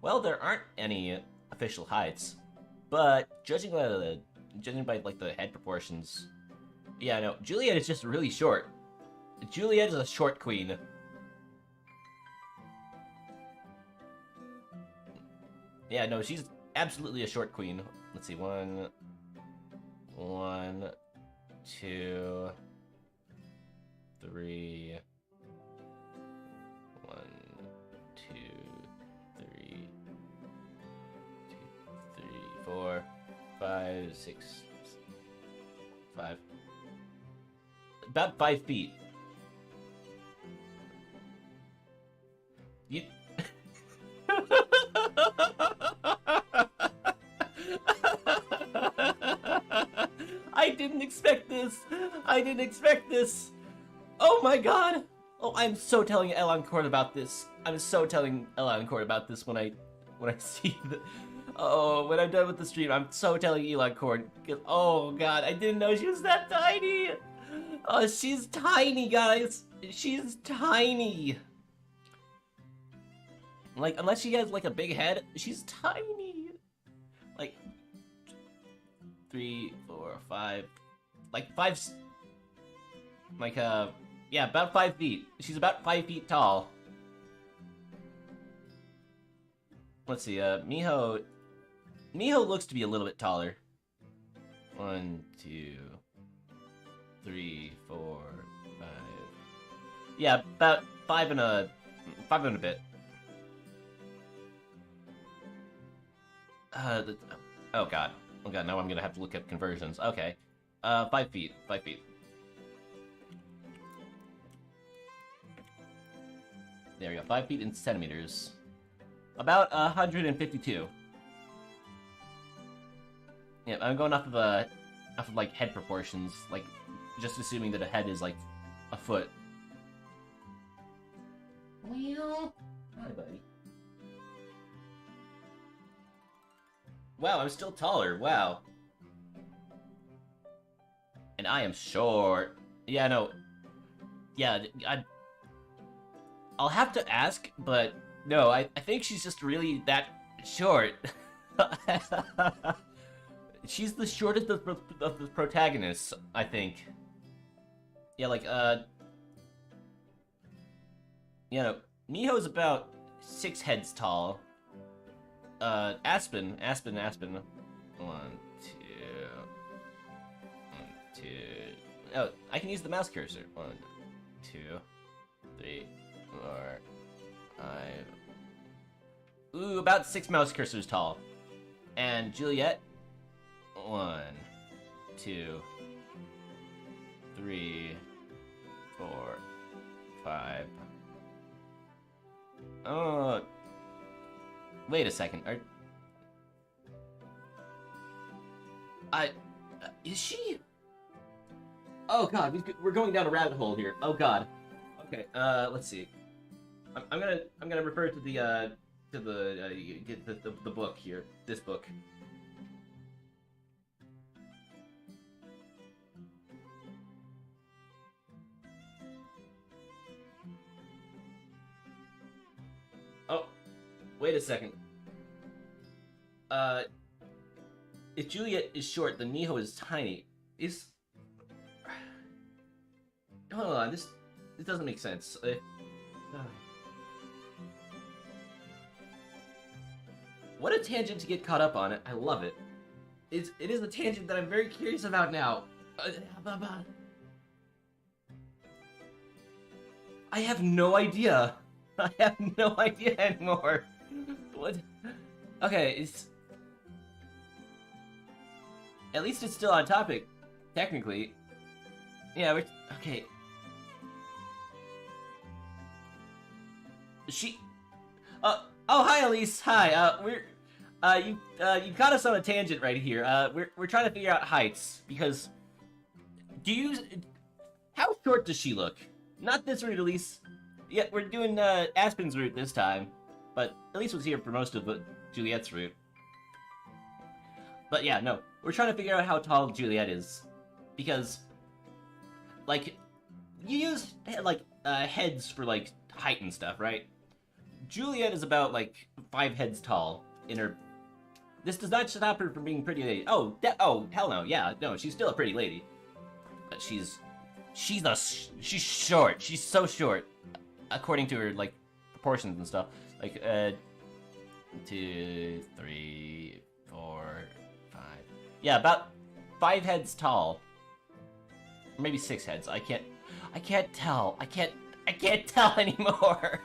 Well, there aren't any official heights, but judging by like the head proportions, yeah, no, Juliet is just really short. Juliet is a short queen. Yeah, no, she's absolutely a short queen. Let's see, one, two, three. 1, 2, 3, 2, 3, 4, 5, 6, 5. About 5 feet. You. I didn't expect this. I didn't expect this. Oh my god. Oh, I'm so telling Elon Court about this. I'm so telling Elon Court about this when I see the. Oh, when I'm done with the stream, I'm so telling Elon Court. Oh god, I didn't know she was that tiny. Oh, she's tiny, guys. She's tiny. Like, unless she has like a big head, she's tiny. Like 3, 4, 5, like 5. Like yeah, about 5 feet. She's about 5 feet tall. Let's see, Miho looks to be a little bit taller. 1, 2, 3, 4, 5. Yeah, about 5 and a bit. Oh god, now I'm gonna have to look at conversions. Okay, 5 feet. There we go, 5 feet in centimeters. About 152. Yeah, I'm going off of like head proportions, like just assuming that a head is like a foot. Well, hi buddy. Wow, I'm still taller. Wow. And I am short. Yeah, no. Yeah, I'll have to ask, but no, I think she's just really that short. She's the shortest of the protagonists, I think. Yeah, like, you know, Miho's about 6 heads tall. Aspen. 1, 2, 1, 2. Oh, I can use the mouse cursor. 1, 2, 3, 4, 5. Ooh, about 6 mouse cursors tall. And Juliet. 1, 2, 3, 4, 5. Oh. Wait a second. Is she? Oh god, we're going down a rabbit hole here. Oh god. Okay. Let's see. I'm gonna refer to the book here. This book. Oh, wait a second. If Juliet is short, then Miho is tiny. Hold on, this doesn't make sense. What a tangent to get caught up on it. I love it. It is a tangent that I'm very curious about now. I have no idea. I have no idea anymore. What? Okay, at least it's still on topic. technically. Yeah, we're... Okay. Oh, hi, Elise. Hi, you got us on a tangent right here. We're trying to figure out heights, because... How short does she look? Not this route, Elise. Yeah, we're doing, Aspen's route this time. But Elise was here for most of Juliet's route. But yeah, no. We're trying to figure out how tall Juliet is. Because, like, you use, like, heads for, like, height and stuff, right? Juliet is about, like, 5 heads tall in her... This does not stop her from being a pretty lady. Oh, hell no, yeah, no, she's still a pretty lady. But she's short. She's so short. According to her, like, proportions and stuff. Like, 2, 3, 4, 5. Yeah, about 5 heads tall. Or maybe 6 heads. I can't tell. I can't tell anymore.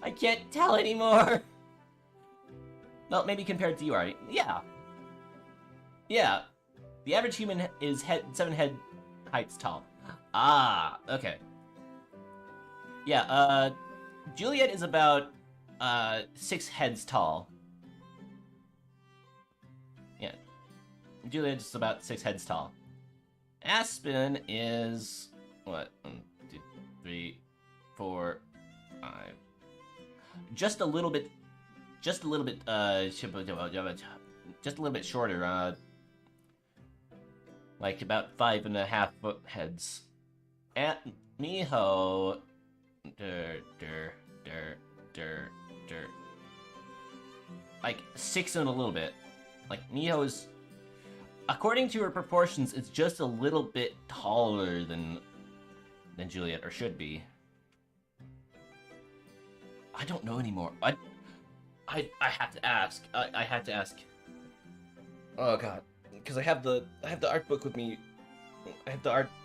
I can't tell anymore. Well, maybe compared to you, alright? Yeah. Yeah. The average human is 7 head heights tall. Ah, okay. Yeah, Juliet is about, 6 heads tall. Yeah. Juliet is about 6 heads tall. Aspen is... What? 1, 2, 3, 4, 5... Just a little bit shorter, like about 5.5 foot heads. At Miho, like 6 and a little bit. Like Miho is, according to her proportions, it's just a little bit taller than Juliet, or should be. I don't know anymore. I have to ask. I have to ask. Oh god, because I have the art book with me. I have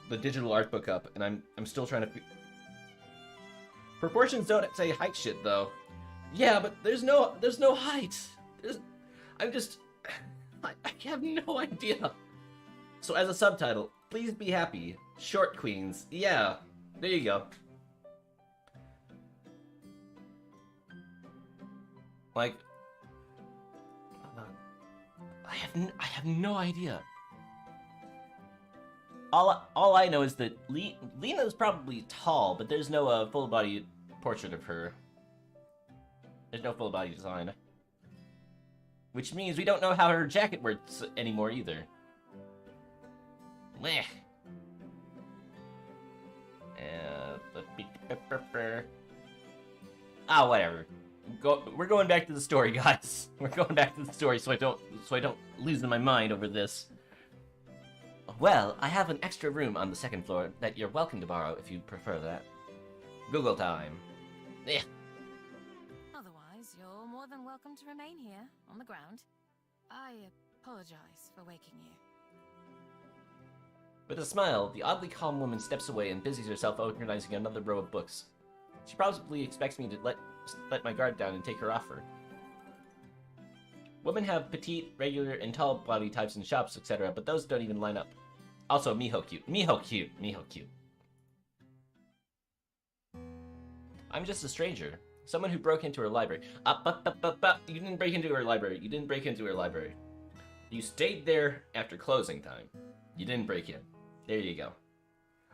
the digital art book up, and I'm still trying to. Proportions don't say height shit though. Yeah, but there's no height. I have no idea. So as a subtitle, please be happy. Short queens. Yeah, there you go. Like, I have no idea. All I know is that Lena's probably tall, but there's no full body portrait of her. There's no full body design, which means we don't know how her jacket works anymore either. Meh. Ah, whatever. We're going back to the story, guys. We're going back to the story so I don't lose my mind over this. Well, I have an extra room on the 2nd floor that you're welcome to borrow if you prefer that. Google time. Yeah. Otherwise, you're more than welcome to remain here, on the ground. I apologize for waking you. With a smile, the oddly calm woman steps away and busies herself organizing another row of books. She probably expects me to let my guard down and take her offer. Women have petite, regular, and tall body types in shops, etc., but those don't even line up. Also, Miho cute. Miho cute. Miho cute. I'm just a stranger. Someone who broke into her library. You didn't break into her library. You didn't break into her library. You stayed there after closing time. You didn't break in. There you go.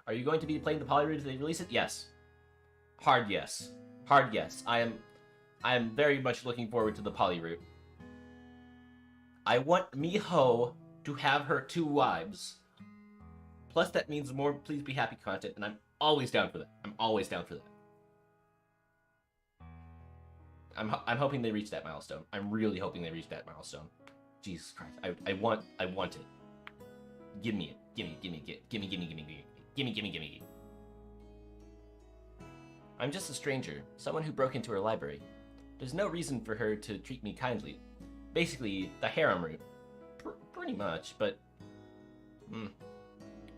Are you going to be playing the poly route if they release it? Yes. Hard yes. Hard yes. I am very much looking forward to the poly route. I want Miho to have her 2 wives. Plus that means more Please Be Happy content, and I'm always down for that. I'm always down for that. I'm hoping they reach that milestone. I'm really hoping they reach that milestone. Jesus Christ. I want it. Give me it. Gimme. I'm just a stranger, someone who broke into her library. There's no reason for her to treat me kindly. Basically, the harem route. Pretty much, but...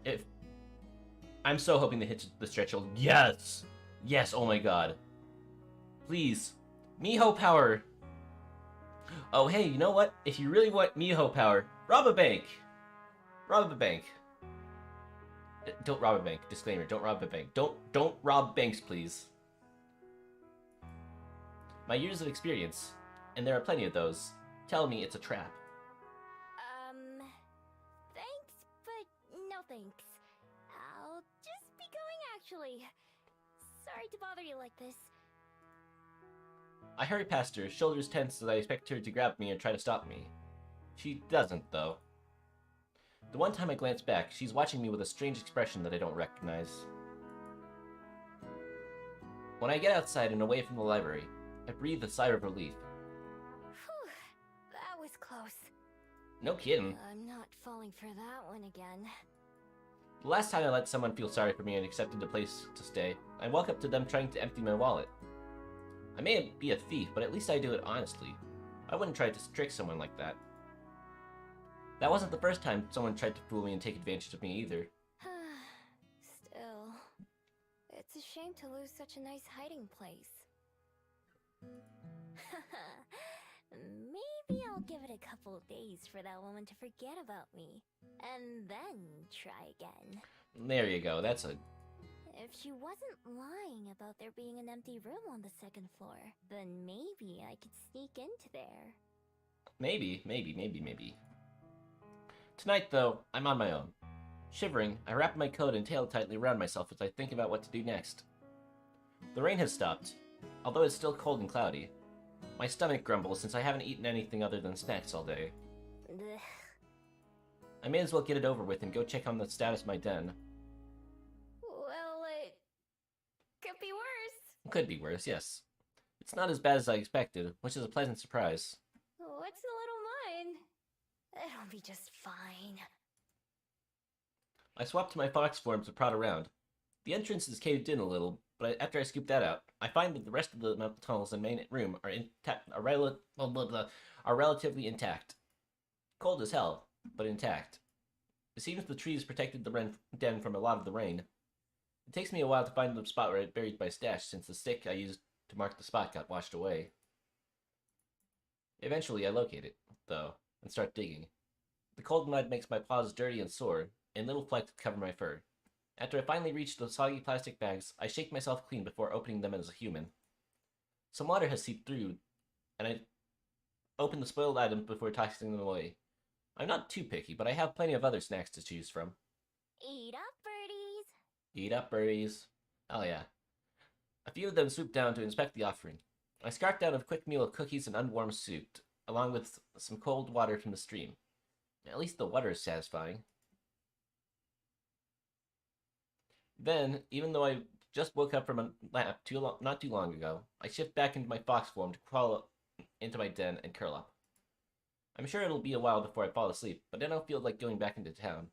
If... I'm so hoping they hit the stretch goal. Yes! Yes, oh my god. Please. Miho power! Oh hey, you know what? If you really want Miho power, rob a bank! Rob a bank. Don't rob a bank. Disclaimer, don't rob a bank. Don't rob banks, please. My years of experience, and there are plenty of those, tell me it's a trap. Thanks, but no thanks. I'll just be going, actually. Sorry to bother you like this. I hurry past her, shoulders tense as I expect her to grab me and try to stop me. She doesn't, though. The one time I glance back, she's watching me with a strange expression that I don't recognize. When I get outside and away from the library, I breathe a sigh of relief. Whew, that was close. No kidding. I'm not falling for that one again. The last time I let someone feel sorry for me and accepted a place to stay, I walk up to them trying to empty my wallet. I may be a thief, but at least I do it honestly. I wouldn't try to trick someone like that. That wasn't the first time someone tried to fool me and take advantage of me either. Still, it's a shame to lose such a nice hiding place. Maybe I'll give it a couple days for that woman to forget about me, and then try again. There you go, that's a... If she wasn't lying about there being an empty room on the second floor, then maybe I could sneak into there. Maybe. Tonight, though, I'm on my own. Shivering, I wrap my coat and tail tightly around myself as I think about what to do next. The rain has stopped, although it's still cold and cloudy. My stomach grumbles since I haven't eaten anything other than snacks all day. Ugh. I may as well get it over with and go check on the status of my den. Well, it could be worse. Could be worse, yes. It's not as bad as I expected, which is a pleasant surprise. What's a little mine? It'll be just fine. I swap to my fox form to prod around. The entrance is caved in a little, but after I scoop that out, I find that the rest of the tunnels and main room are relatively intact. Cold as hell, but intact. It seems the trees protected the den from a lot of the rain. It takes me a while to find the spot where I buried my stash since the stick I used to mark the spot got washed away. Eventually I locate it, though, and start digging. The cold mud makes my paws dirty and sore, and little flecks cover my fur. After I finally reach the soggy plastic bags, I shake myself clean before opening them as a human. Some water has seeped through, and I open the spoiled items before tossing them away. I'm not too picky, but I have plenty of other snacks to choose from. Eat up, birdies! Eat up, birdies. Oh yeah. A few of them swoop down to inspect the offering. I scarf down a quick meal of cookies and unwarmed soup, along with some cold water from the stream. At least the water is satisfying. Then, even though I just woke up from a nap not too long ago, I shift back into my fox form to crawl up into my den and curl up. I'm sure it'll be a while before I fall asleep, but I don't feel like going back into town.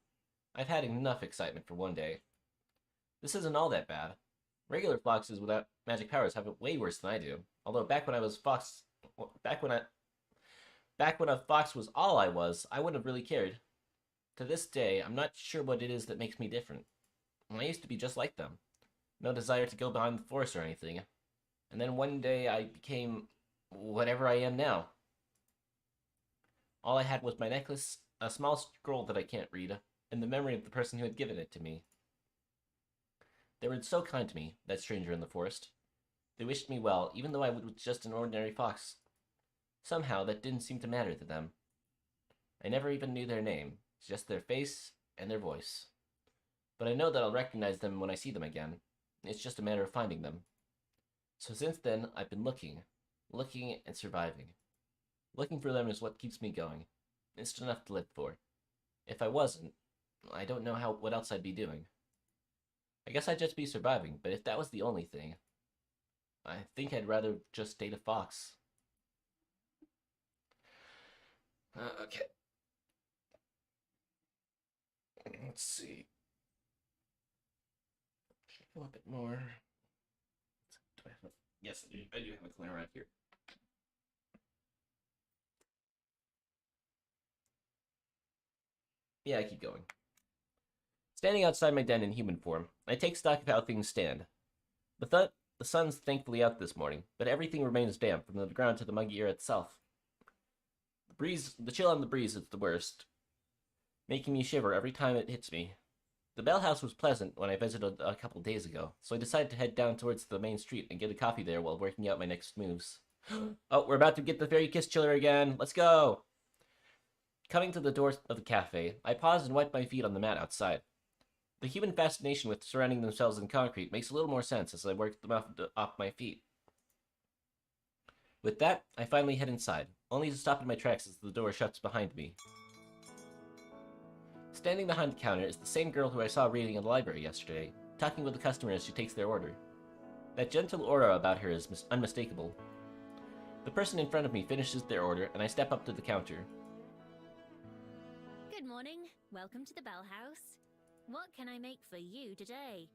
I've had enough excitement for one day. This isn't all that bad. Regular foxes without magic powers have it way worse than I do. Although back when a fox was all I was, I wouldn't have really cared. To this day, I'm not sure what it is that makes me different. I used to be just like them. No desire to go behind the force or anything. And then one day I became whatever I am now. All I had was my necklace, a small scroll that I can't read, and the memory of the person who had given it to me. They were so kind to me, that stranger in the forest. They wished me well, even though I was just an ordinary fox. Somehow, that didn't seem to matter to them. I never even knew their name, just their face and their voice. But I know that I'll recognize them when I see them again. It's just a matter of finding them. So since then, I've been looking and surviving. Looking for them is what keeps me going. It's enough to live for. If I wasn't, I don't know what else I'd be doing. I guess I'd just be surviving, but if that was the only thing, I think I'd rather just date a fox. Okay. Let's see. Go a bit more. Do I have a... Yes, I do have a cleaner right here. Yeah, I keep going. Standing outside my den in human form, I take stock of how things stand. The sun's thankfully out this morning, but everything remains damp from the ground to the muggy air itself. The chill on the breeze is the worst, making me shiver every time it hits me. The Bell House was pleasant when I visited a couple days ago, so I decided to head down towards the main street and get a coffee there while working out my next moves. Oh, we're about to get the Fairy Kiss Chiller again. Let's go! Coming to the door of the cafe, I paused and wiped my feet on the mat outside. The human fascination with surrounding themselves in concrete makes a little more sense as I worked them off my feet. With that, I finally head inside, only to stop in my tracks as the door shuts behind me. Standing behind the counter is the same girl who I saw reading in the library yesterday, talking with the customer as she takes their order. That gentle aura about her is unmistakable. The person in front of me finishes their order, and I step up to the counter. Good morning. Welcome to the Bell House. What can I make for you today?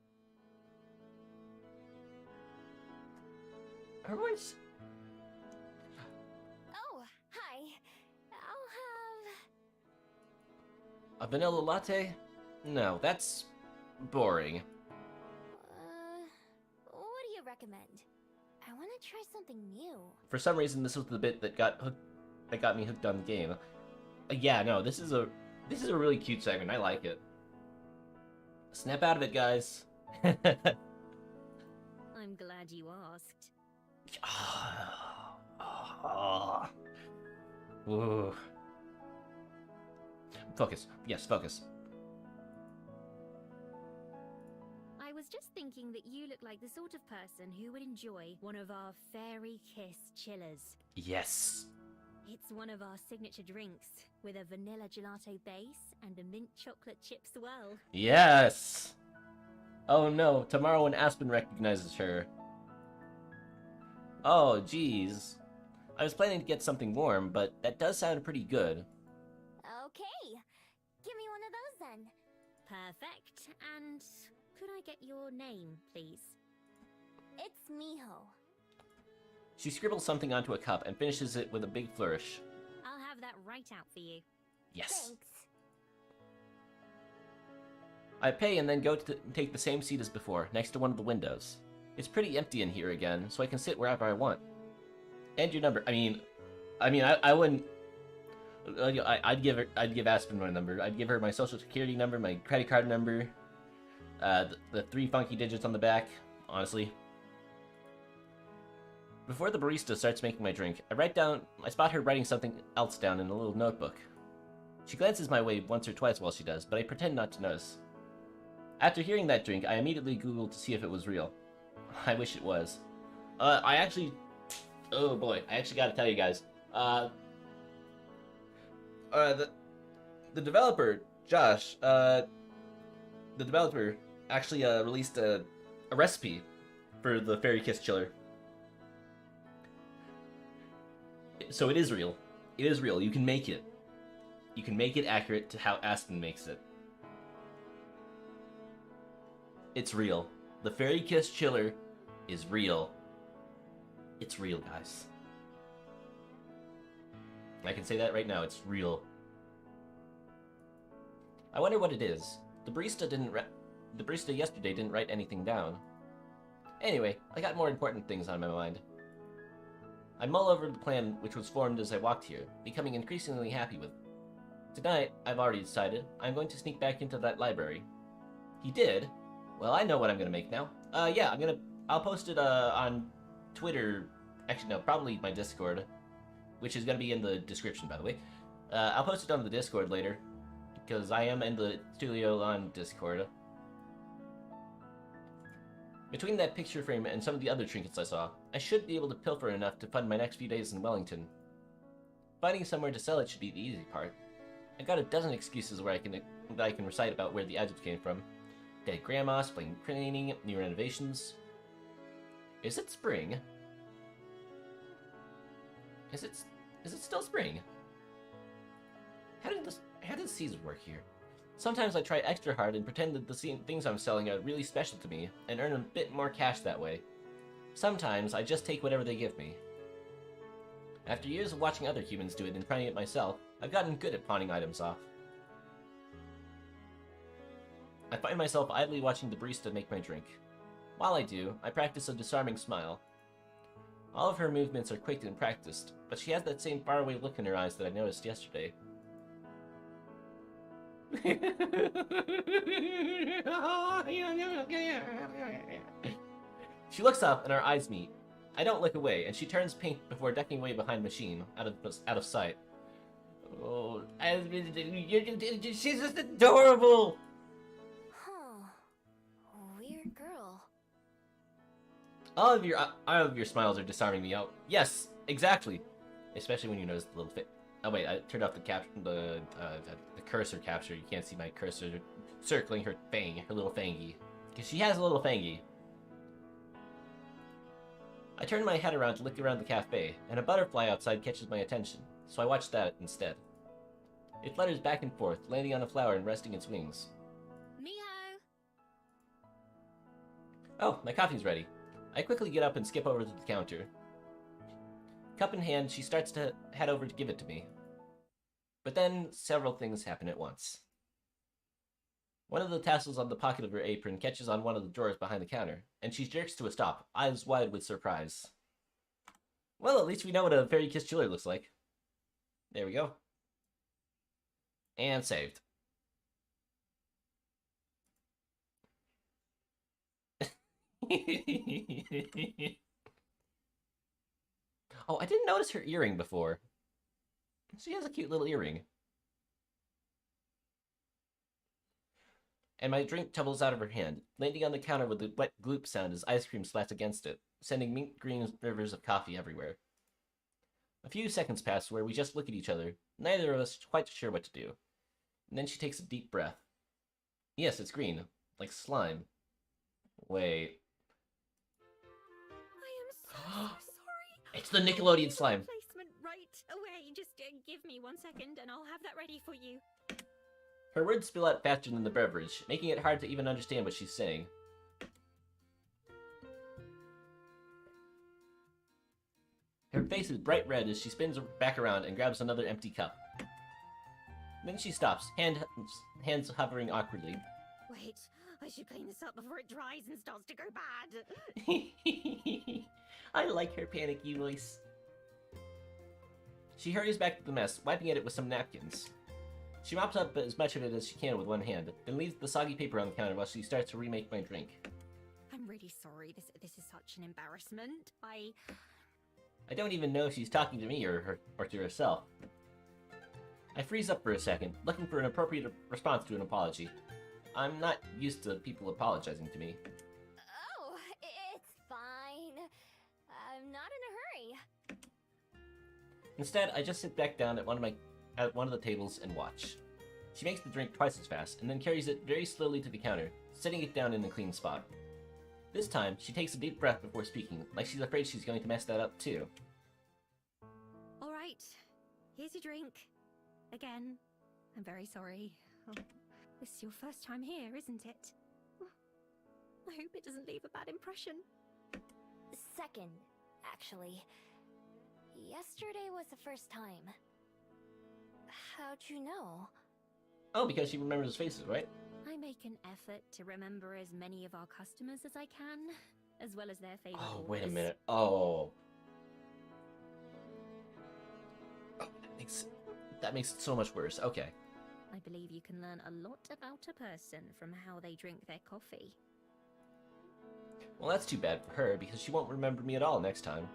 Her voice. Oh, hi. I'll have... A vanilla latte? No, that's boring. What do you recommend? I want to try something new. For some reason, this was the bit that got me hooked on the game. Yeah, no, this is a really cute segment. I like it. Snap out of it, guys. I'm glad you asked. Ooh. Focus. Yes, focus. I was just thinking that you look like the sort of person who would enjoy one of our Fairy Kiss Chillers. Yes. It's one of our signature drinks, with a vanilla gelato base and a mint chocolate chip swirl. Yes! Oh no, tomorrow when Aspen recognizes her. Oh, geez. I was planning to get something warm, but that does sound pretty good. Okay. Give me one of those then. Perfect. And could I get your name, please? It's Miho. She scribbles something onto a cup and finishes it with a big flourish. I'll have that right out for you. Yes. Thanks. I pay and then go to take the same seat as before, next to one of the windows. It's pretty empty in here again, so I can sit wherever I want. And your number. I wouldn't. I'd give Aspen my number. I'd give her my social security number, my credit card number, the 3 funky digits on the back. Honestly. Before the barista starts making my drink, I spot her writing something else down in a little notebook. She glances my way once or twice while she does, but I pretend not to notice. After hearing that drink, I immediately Googled to see if it was real. I wish it was. Oh boy, I actually gotta tell you guys. The developer, Josh, the developer actually released a recipe for the Fairy Kiss Chiller. So it is real. It is real. You can make it. You can make it accurate to how Aspen makes it. It's real. The Fairy Kiss Chiller is real. It's real, guys. I can say that right now. It's real. I wonder what it is. The barista yesterday didn't write anything down. Anyway, I got more important things on my mind. I mull over the plan which was formed as I walked here, becoming increasingly happy with it. Tonight, I've already decided, I'm going to sneak back into that library. He did? Well, I know what I'm gonna make now. Yeah, I'll post it, on Twitter. Actually, no, probably my Discord, which is gonna be in the description, by the way. I'll post it on the Discord later, because I am in the studio on Discord. Between that picture frame and some of the other trinkets I saw, I should be able to pilfer enough to fund my next few days in Wellington. Finding somewhere to sell it should be the easy part. I got a dozen excuses that I can recite about where the items came from. Dead grandma, spring cleaning, new renovations. Is it spring? Is it still spring? How did the season work here? Sometimes I try extra hard and pretend that the things I'm selling are really special to me, and earn a bit more cash that way. Sometimes I just take whatever they give me. After years of watching other humans do it and trying it myself, I've gotten good at pawning items off. I find myself idly watching the barista make my drink. While I do, I practice a disarming smile. All of her movements are quick and practiced, but she has that same faraway look in her eyes that I noticed yesterday. She looks up and our eyes meet. I don't look away, and she turns pink before ducking away behind machine, out of sight. Oh, she's just adorable! Huh. Weird girl. All of your smiles are disarming me out. Yes, exactly. Especially when you notice the little fit. Oh wait, I turned off the cursor capture. You can't see my cursor circling her little fangy, because she has a little fangy. I turn my head around to look around the cafe, and a butterfly outside catches my attention, so I watch that instead. It flutters back and forth, landing on a flower and resting its wings. Miho! Oh, my coffee's ready. I quickly get up and skip over to the counter. Cup in hand, she starts to head over to give it to me. But then, several things happen at once. One of the tassels on the pocket of her apron catches on one of the drawers behind the counter, and she jerks to a stop, eyes wide with surprise. Well, at least we know what a fairy kiss jeweler looks like. There we go. And saved. Oh, I didn't notice her earring before. She has a cute little earring. And my drink tumbles out of her hand, landing on the counter with a wet gloop sound as ice cream splats against it, sending mint green rivers of coffee everywhere. A few seconds pass where we just look at each other, neither of us quite sure what to do. And then she takes a deep breath. Yes, it's green, like slime. Wait. I am so sorry. It's the Nickelodeon slime. Placement right away. Just give me 1 second and I'll have that ready for you. Her words spill out faster than the beverage, making it hard to even understand what she's saying. Her face is bright red as she spins back around and grabs another empty cup. Then she stops, hands hovering awkwardly. Wait, I should clean this up before it dries and starts to go bad. I like her panicky voice. She hurries back to the mess, wiping at it with some napkins. She mops up as much of it as she can with one hand, then leaves the soggy paper on the counter while she starts to remake my drink. I'm really sorry. This is such an embarrassment. I don't even know if she's talking to me or to herself. I freeze up for a second, looking for an appropriate response to an apology. I'm not used to people apologizing to me. Oh, it's fine. I'm not in a hurry. Instead, I just sit back down at one of the tables and watch. She makes the drink twice as fast, and then carries it very slowly to the counter, setting it down in a clean spot. This time, she takes a deep breath before speaking, like she's afraid she's going to mess that up too. All right, here's your drink. Again, I'm very sorry. Oh, this is your first time here, isn't it? I hope it doesn't leave a bad impression. Second, actually. Yesterday was the first time. How'd you know? Oh, because she remembers faces, right? I make an effort to remember as many of our customers as I can, as well as their favorite Oh, orders. wait a minute. Oh. That makes it so much worse. Okay. I believe you can learn a lot about a person from how they drink their coffee. Well, that's too bad for her, because she won't remember me at all next time.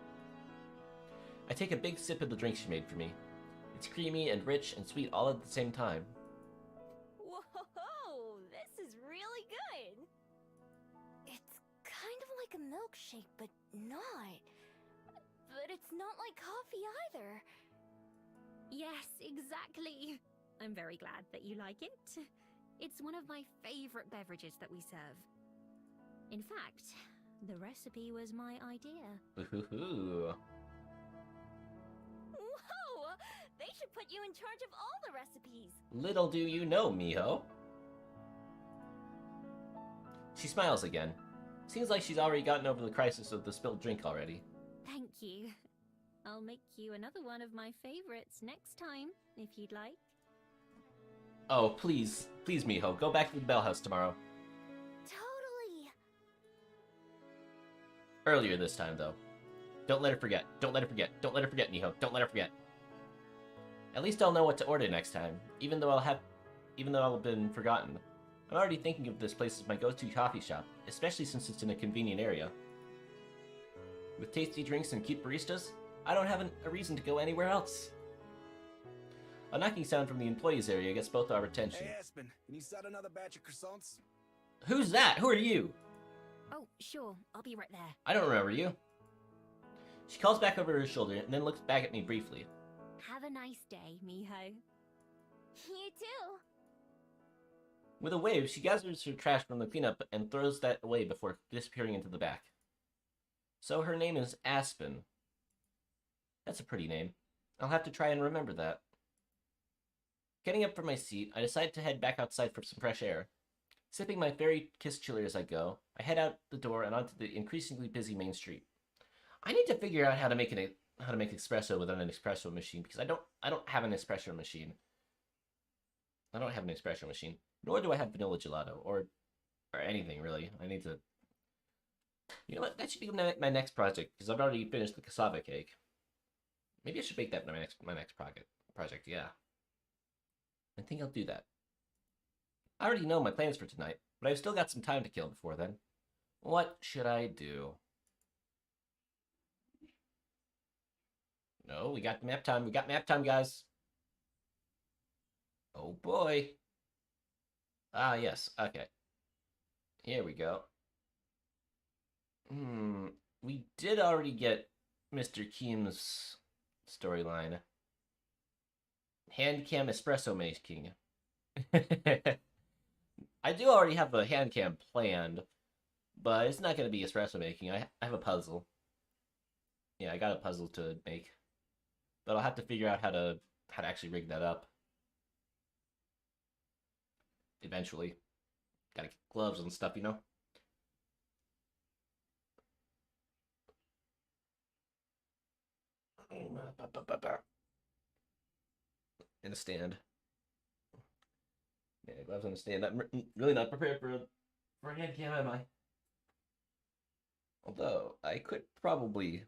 I take a big sip of the drink she made for me. It's creamy and rich and sweet all at the same time. Whoa, this is really good. It's kind of like a milkshake, but not. But it's not like coffee either. Yes, exactly. I'm very glad that you like it. It's one of my favorite beverages that we serve. In fact, the recipe was my idea. Ooh. Whoa! They should put you in charge of all the recipes. Little do you know, Miho. She smiles again. Seems like she's already gotten over the crisis of the spilled drink already. Thank you. I'll make you another one of my favorites next time, if you'd like. Oh, please. Please, Miho, go back to the Bell House tomorrow. Totally. Earlier this time, though. Don't let her forget. Don't let her forget. Don't let her forget, Miho. Don't let her forget. At least I'll know what to order next time, even though I'll have even though I've been forgotten. I'm already thinking of this place as my go-to coffee shop, especially since it's in a convenient area. With tasty drinks and cute baristas, I don't have a reason to go anywhere else. A knocking sound from the employees area gets both our attention. Hey, Aspen, can you set another batch of croissants? Who's that? Who are you? Oh, sure. I'll be right there. I don't remember you. She calls back over her shoulder and then looks back at me briefly. Have a nice day, Miho. You too. With a wave, she gathers her trash from the cleanup and throws that away before disappearing into the back. So her name is Aspen. That's a pretty name. I'll have to try and remember that. Getting up from my seat, I decide to head back outside for some fresh air. Sipping my fairy kiss chiller as I go, I head out the door and onto the increasingly busy main street. I need to figure out how to make espresso without an espresso machine, because I don't have an espresso machine. I don't have an espresso machine, nor do I have vanilla gelato or anything really. I need to. You know what? That should be my next project, because I've already finished the cassava cake. Maybe I should make that my next project. Yeah, I think I'll do that. I already know my plans for tonight, but I've still got some time to kill before then. What should I do? No, we got map time. We got map time, guys. Oh boy. Ah, yes. Okay. Here we go. We did already get Mr. Keem's storyline. Hand cam espresso making. I do already have a hand cam planned, but it's not going to be espresso making. I have a puzzle. Yeah, I got a puzzle to make, but I'll have to figure out how to actually rig that up. Eventually, gotta get gloves and stuff, you know. In a stand. Yeah, gloves on the stand. I'm really not prepared for a hand cam, am I? Although, I could probably...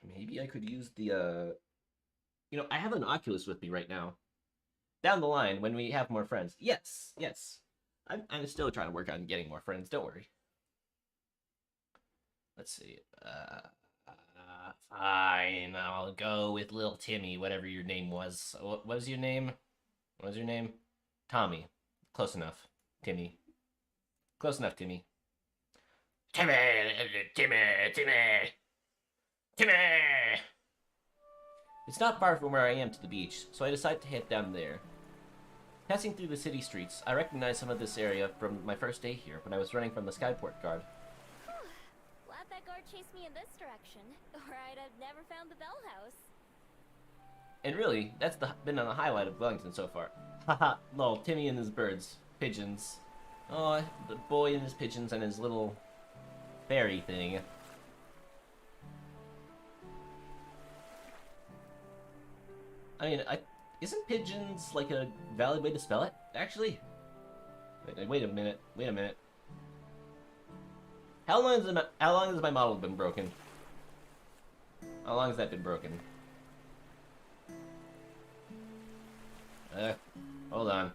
Maybe I could use the, You know, I have an Oculus with me right now. Down the line, when we have more friends. Yes. I'm still trying to work on getting more friends, don't worry. Let's see. Fine, I'll go with Lil Timmy, whatever your name was. What was your name? What was your name? Tommy. Close enough. Timmy. Close enough, Timmy. Timmy! It's not far from where I am to the beach, so I decide to head down there. Passing through the city streets, I recognize some of this area from my first day here when I was running from the Skyport guard. Glad that guard chased me in this direction, or I'd have never found the Bell House. And really, that's been the highlight of Wellington so far. Haha, lol, Timmy and his birds. Pigeons. Oh, the boy and his pigeons and his little fairy thing. I mean, isn't pigeons like a valid way to spell it, actually? Wait a minute. How long has my model been broken? How long has that been broken? Hold on.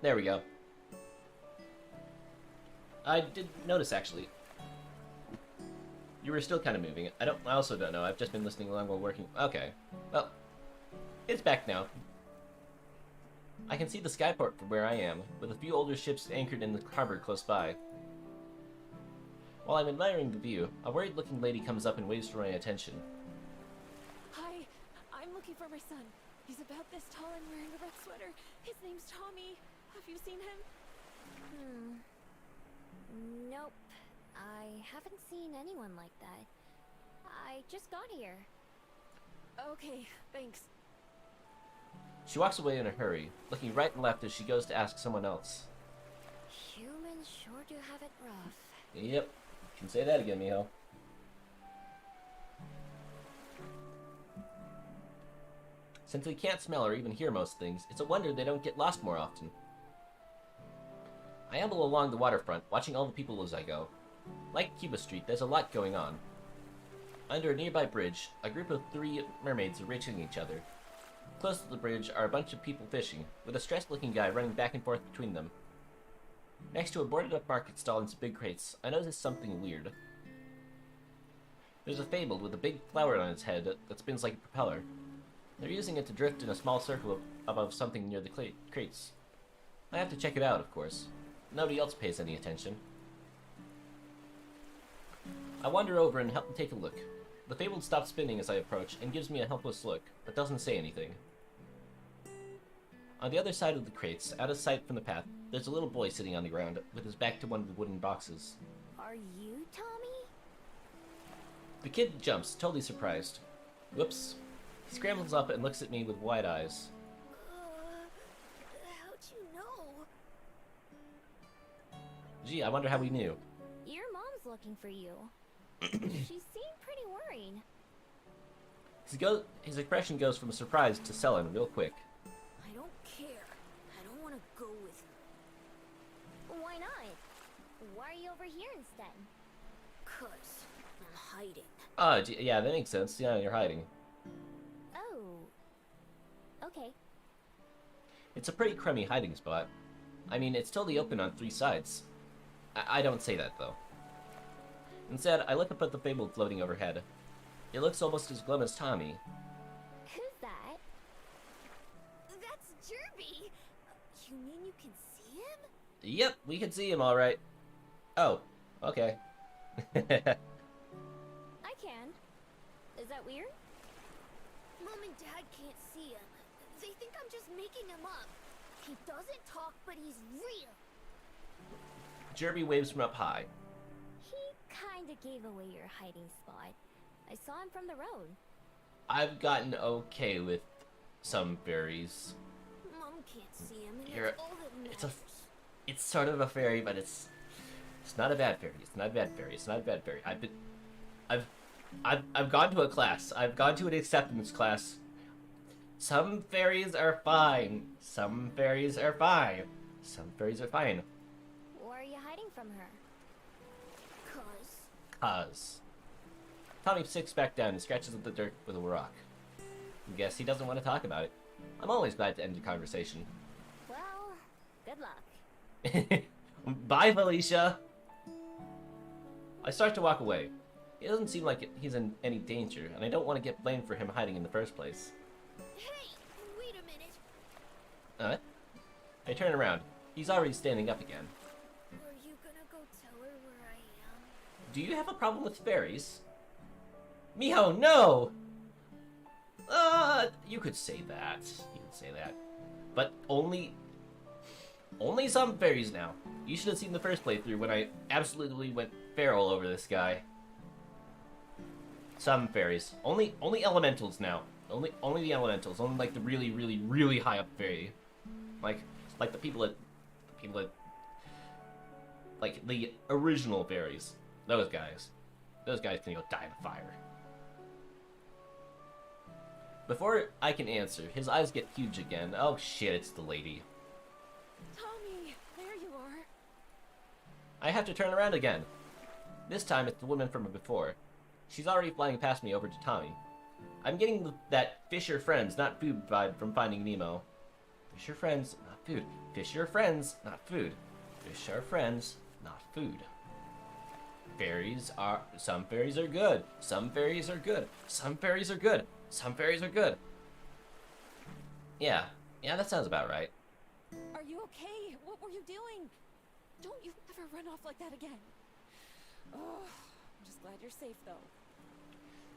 There we go. I did notice, actually. You were still kind of moving. I also don't know. I've just been listening along while working. Okay. Well, it's back now. I can see the skyport from where I am, with a few older ships anchored in the harbor close by. While I'm admiring the view, a worried-looking lady comes up and waves for my attention. Hi, I'm looking for my son. He's about this tall and wearing a red sweater. His name's Tommy. Have you seen him? Nope. I haven't seen anyone like that. I just got here. Okay, thanks. She walks away in a hurry, looking right and left as she goes to ask someone else. Humans sure do have it rough. Yep. You can say that again, Miho. Since we can't smell or even hear most things, it's a wonder they don't get lost more often. I amble along the waterfront, watching all the people as I go. Like Cuba Street, there's a lot going on. Under a nearby bridge, a group of 3 mermaids are racing each other. Close to the bridge are a bunch of people fishing, with a stressed-looking guy running back and forth between them. Next to a boarded-up market stall and some big crates, I notice something weird. There's a fabled with a big flower on its head that spins like a propeller. They're using it to drift in a small circle above something near the crates. I have to check it out, of course. Nobody else pays any attention. I wander over and help them take a look. The fabled stops spinning as I approach and gives me a helpless look, but doesn't say anything. On the other side of the crates, out of sight from the path, there's a little boy sitting on the ground with his back to one of the wooden boxes. Are you Tommy? The kid jumps, totally surprised. Whoops. He scrambles up and looks at me with wide eyes. How'd you know? Gee, I wonder how we knew. Your mom's looking for you. She seemed pretty worried. His expression goes from surprise to sullen real quick. I don't care. I don't want to go with her. Why not? Why are you over here instead? 'Cause I'm hiding. Oh, yeah, that makes sense. Yeah, you're hiding. Oh. Okay. It's a pretty crummy hiding spot. I mean, it's totally open on 3 sides. I don't say that, though. Instead, I look up at the fable floating overhead. It looks almost as glum as Tommy. Who's that? That's Jerby! You mean you can see him? Yep, we can see him all right. Oh, okay. I can. Is that weird? Mom and Dad can't see him. They think I'm just making him up. He doesn't talk, but he's real. Jerby waves from up high. He kinda gave away your hiding spot. I saw him from the road. I've gotten okay with some fairies. Mom can't see him, and You're- that's all that it's matters. It's sort of a fairy, but it's not a bad fairy. It's not a bad fairy. It's not a bad fairy. I've gone to a class. I've gone to an acceptance class. Some fairies are fine. Some fairies are fine. Some fairies are fine. Why are you hiding from her? 'Cause. Tommy sits back down and scratches at the dirt with a rock. I guess he doesn't want to talk about it. I'm always glad to end a conversation. Well, good luck. Bye, Felicia! I start to walk away. He doesn't seem like he's in any danger, and I don't want to get blamed for him hiding in the first place. Hey, wait a minute. I turn around. He's already standing up again. Are you gonna go tell her where I am? Do you have a problem with fairies? Miho, no! You could say that. You could say that. But only some fairies now. You should have seen the first playthrough when I absolutely went feral over this guy. Some fairies. Only elementals now. Only the elementals. Only like the really, really, really high up fairy. Like the people that like the original fairies. Those guys. Those guys can go die in a fire. Before I can answer, his eyes get huge again. Oh shit, it's the lady. Tommy, there you are. I have to turn around again. This time it's the woman from before. She's already flying past me over to Tommy. I'm getting that fish your friends, not food vibe from Finding Nemo. Fish your friends, not food. Fish your friends, not food. Fish are friends, not food. Some fairies are good. Some fairies are good. Some fairies are good. Some fairies are good. Yeah, that sounds about right. Are you okay? What were you doing? Don't you ever run off like that again. Oh, I'm just glad you're safe, though.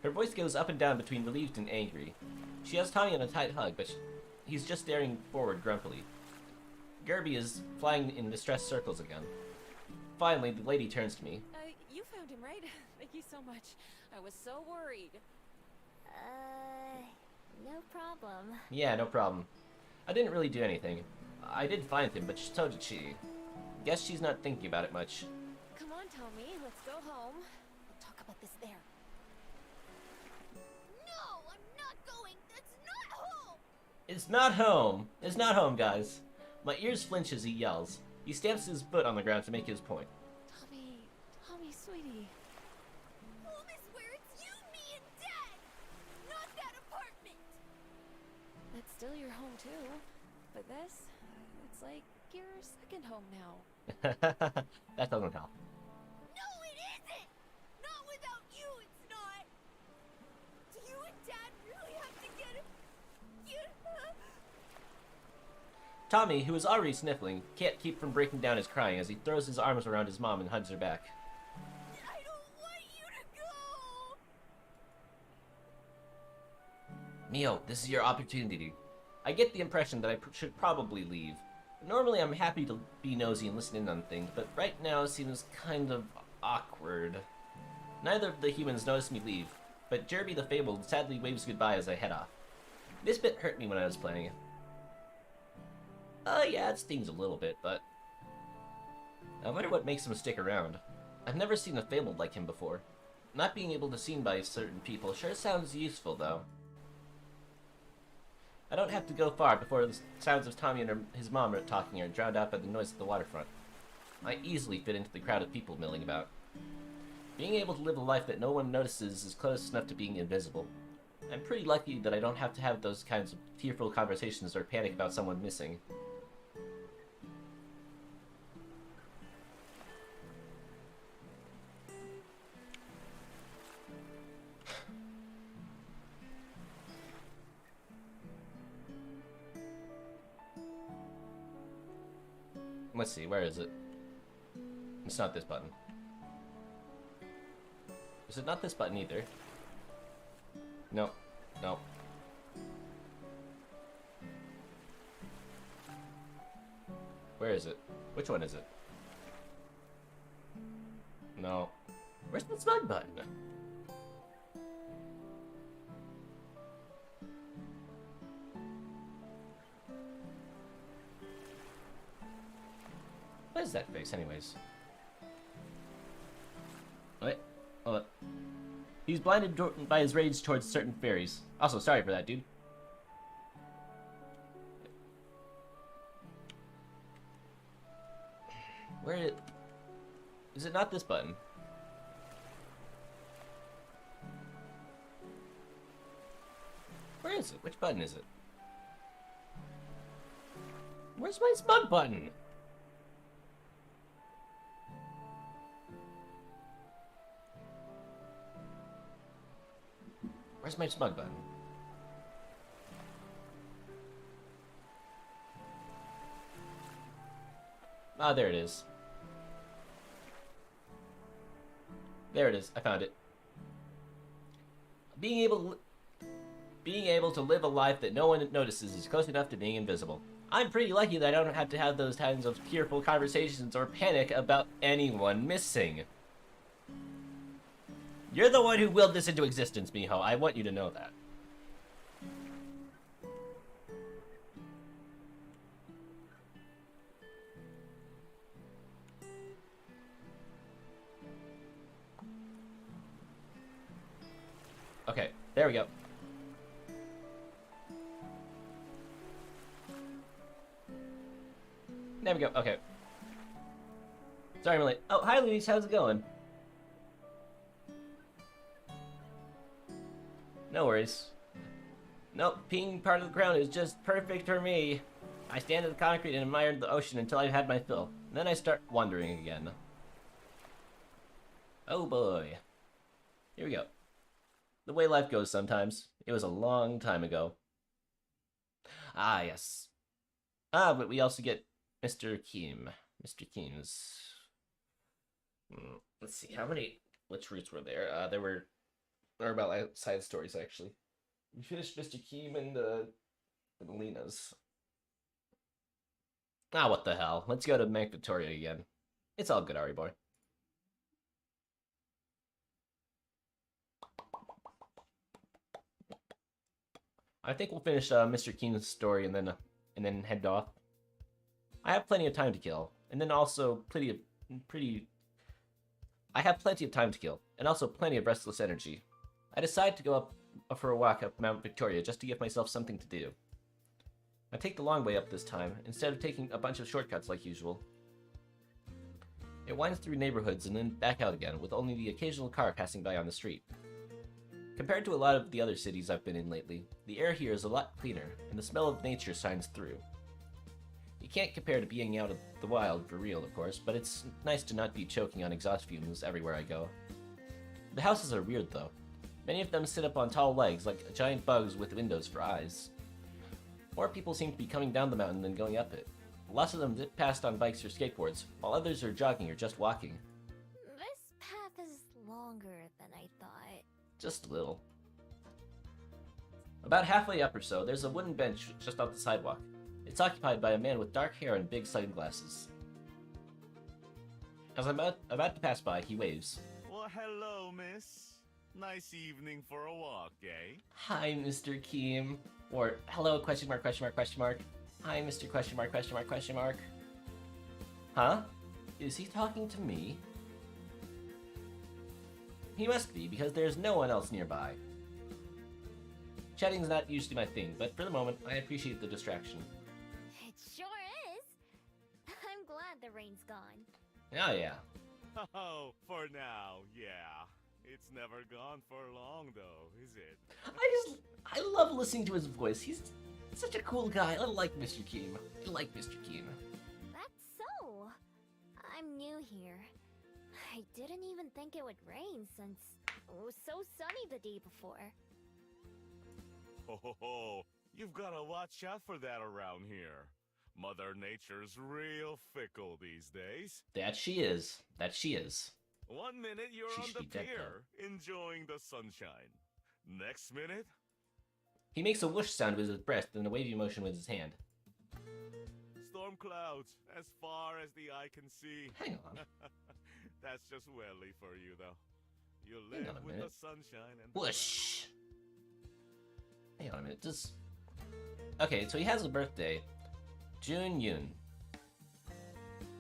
Her voice goes up and down between relieved and angry. She has Tommy in a tight hug, but he's just staring forward grumpily. Gerby is flying in distressed circles again. Finally, the lady turns to me. You found him, right? Thank you so much. I was so worried. No problem. Yeah, no problem. I didn't really do anything. I did find him, but so did she. Guess she's not thinking about it much. Come on, Tommy, let's go home. We'll talk about this there. No, I'm not going. That's not home. It's not home! It's not home, guys. My ears flinch as he yells. He stamps his foot on the ground to make his point. Tommy, sweetie. Home is where it's you, me, and Dad. Not that apartment. That's still your home too. But this, it's like your second home now. That doesn't help. No, it isn't. Not without you, it's not. Do you and Dad really have to get it? Tommy, who is already sniffling, can't keep from breaking down his crying as he throws his arms around his mom and hugs her back. I don't want you to go. Miho, this is your opportunity. I get the impression that I should probably leave. Normally I'm happy to be nosy and listen in on things, but right now seems kind of awkward. Neither of the humans notice me leave, but Jerby the Fabled sadly waves goodbye as I head off. This bit hurt me when I was playing it. Yeah, it stings a little bit, but I wonder what makes him stick around. I've never seen a Fabled like him before. Not being able to see by certain people sure sounds useful, though. I don't have to go far before the sounds of Tommy and his mom are talking are drowned out by the noise at the waterfront. I easily fit into the crowd of people milling about. Being able to live a life that no one notices is close enough to being invisible. I'm pretty lucky that I don't have to have those kinds of tearful conversations or panic about someone missing. Let's see, where is it? It's not this button. Is it not this button either? No. No. Where is it? Which one is it? No. Where's the smug button? What is that face, anyways? Wait. Hold up. He's blinded by his rage towards certain fairies. Also, sorry for that, dude. Where is it not this button? Where is it? Which button is it? Where's my smug button? Where's my smug button? Ah, there it is. There it is. I found it. Being able to live a life that no one notices is close enough to being invisible. I'm pretty lucky that I don't have to have those kinds of tearful conversations or panic about anyone missing. You're the one who willed this into existence, Miho. I want you to know that. Okay, there we go. There we go, okay. Sorry I'm late. Oh, hi Luis, how's it going? No worries. Nope, being part of the crown is just perfect for me. I stand at the concrete and admire the ocean until I've had my fill. And then I start wandering again. Oh boy. Here we go. The way life goes sometimes. It was a long time ago. Ah, yes. Ah, but we also get Mr. Keem. Mr. Keem's... Let's see, which routes were there? There were about like side stories, actually. We finished Mr. Keem and Lena's. Ah, what the hell. Let's go to Mac Victoria again. It's all good, Ari boy. I think we'll finish Mr. Keem's story and then and then head off. I have plenty of time to kill, and then also I have plenty of time to kill, and also plenty of restless energy. I decide to go up for a walk up Mount Victoria just to give myself something to do. I take the long way up this time, instead of taking a bunch of shortcuts like usual. It winds through neighborhoods and then back out again, with only the occasional car passing by on the street. Compared to a lot of the other cities I've been in lately, the air here is a lot cleaner, and the smell of nature shines through. You can't compare to being out of the wild for real, of course, but it's nice to not be choking on exhaust fumes everywhere I go. The houses are weird, though. Many of them sit up on tall legs, like giant bugs with windows for eyes. More people seem to be coming down the mountain than going up it. Lots of them zip past on bikes or skateboards, while others are jogging or just walking. This path is longer than I thought. Just a little. About halfway up or so, there's a wooden bench just off the sidewalk. It's occupied by a man with dark hair and big sunglasses. As I'm about to pass by, he waves. Well, hello, miss. Nice evening for a walk, eh? Hi, Mr. Keem. Or, hello, question mark, question mark, question mark. Hi, Mr. question mark, question mark, question mark. Huh? Is he talking to me? He must be, because there's no one else nearby. Chatting's not usually my thing, but for the moment, I appreciate the distraction. It sure is. I'm glad the rain's gone. Oh, yeah. Oh, for now, yeah. It's never gone for long, though, is it? I love listening to his voice. He's such a cool guy. I like Mr. Keem. I like Mr. Keem. That's so. I'm new here. I didn't even think it would rain since it was so sunny the day before. Ho ho ho! You've gotta watch out for that around here. Mother Nature's real fickle these days. That she is. That she is. 1 minute you're She on should the be dead, pier, enjoying the sunshine. Next minute, He makes a whoosh sound with his breath and a wavy motion with his hand. storm clouds as far as the eye can see. Hang on. That's just welly for you, though. You Hang live on a with minute. the sunshine and Whoosh! Hang on a minute. Just... Okay, so he has a birthday. Jun Yun.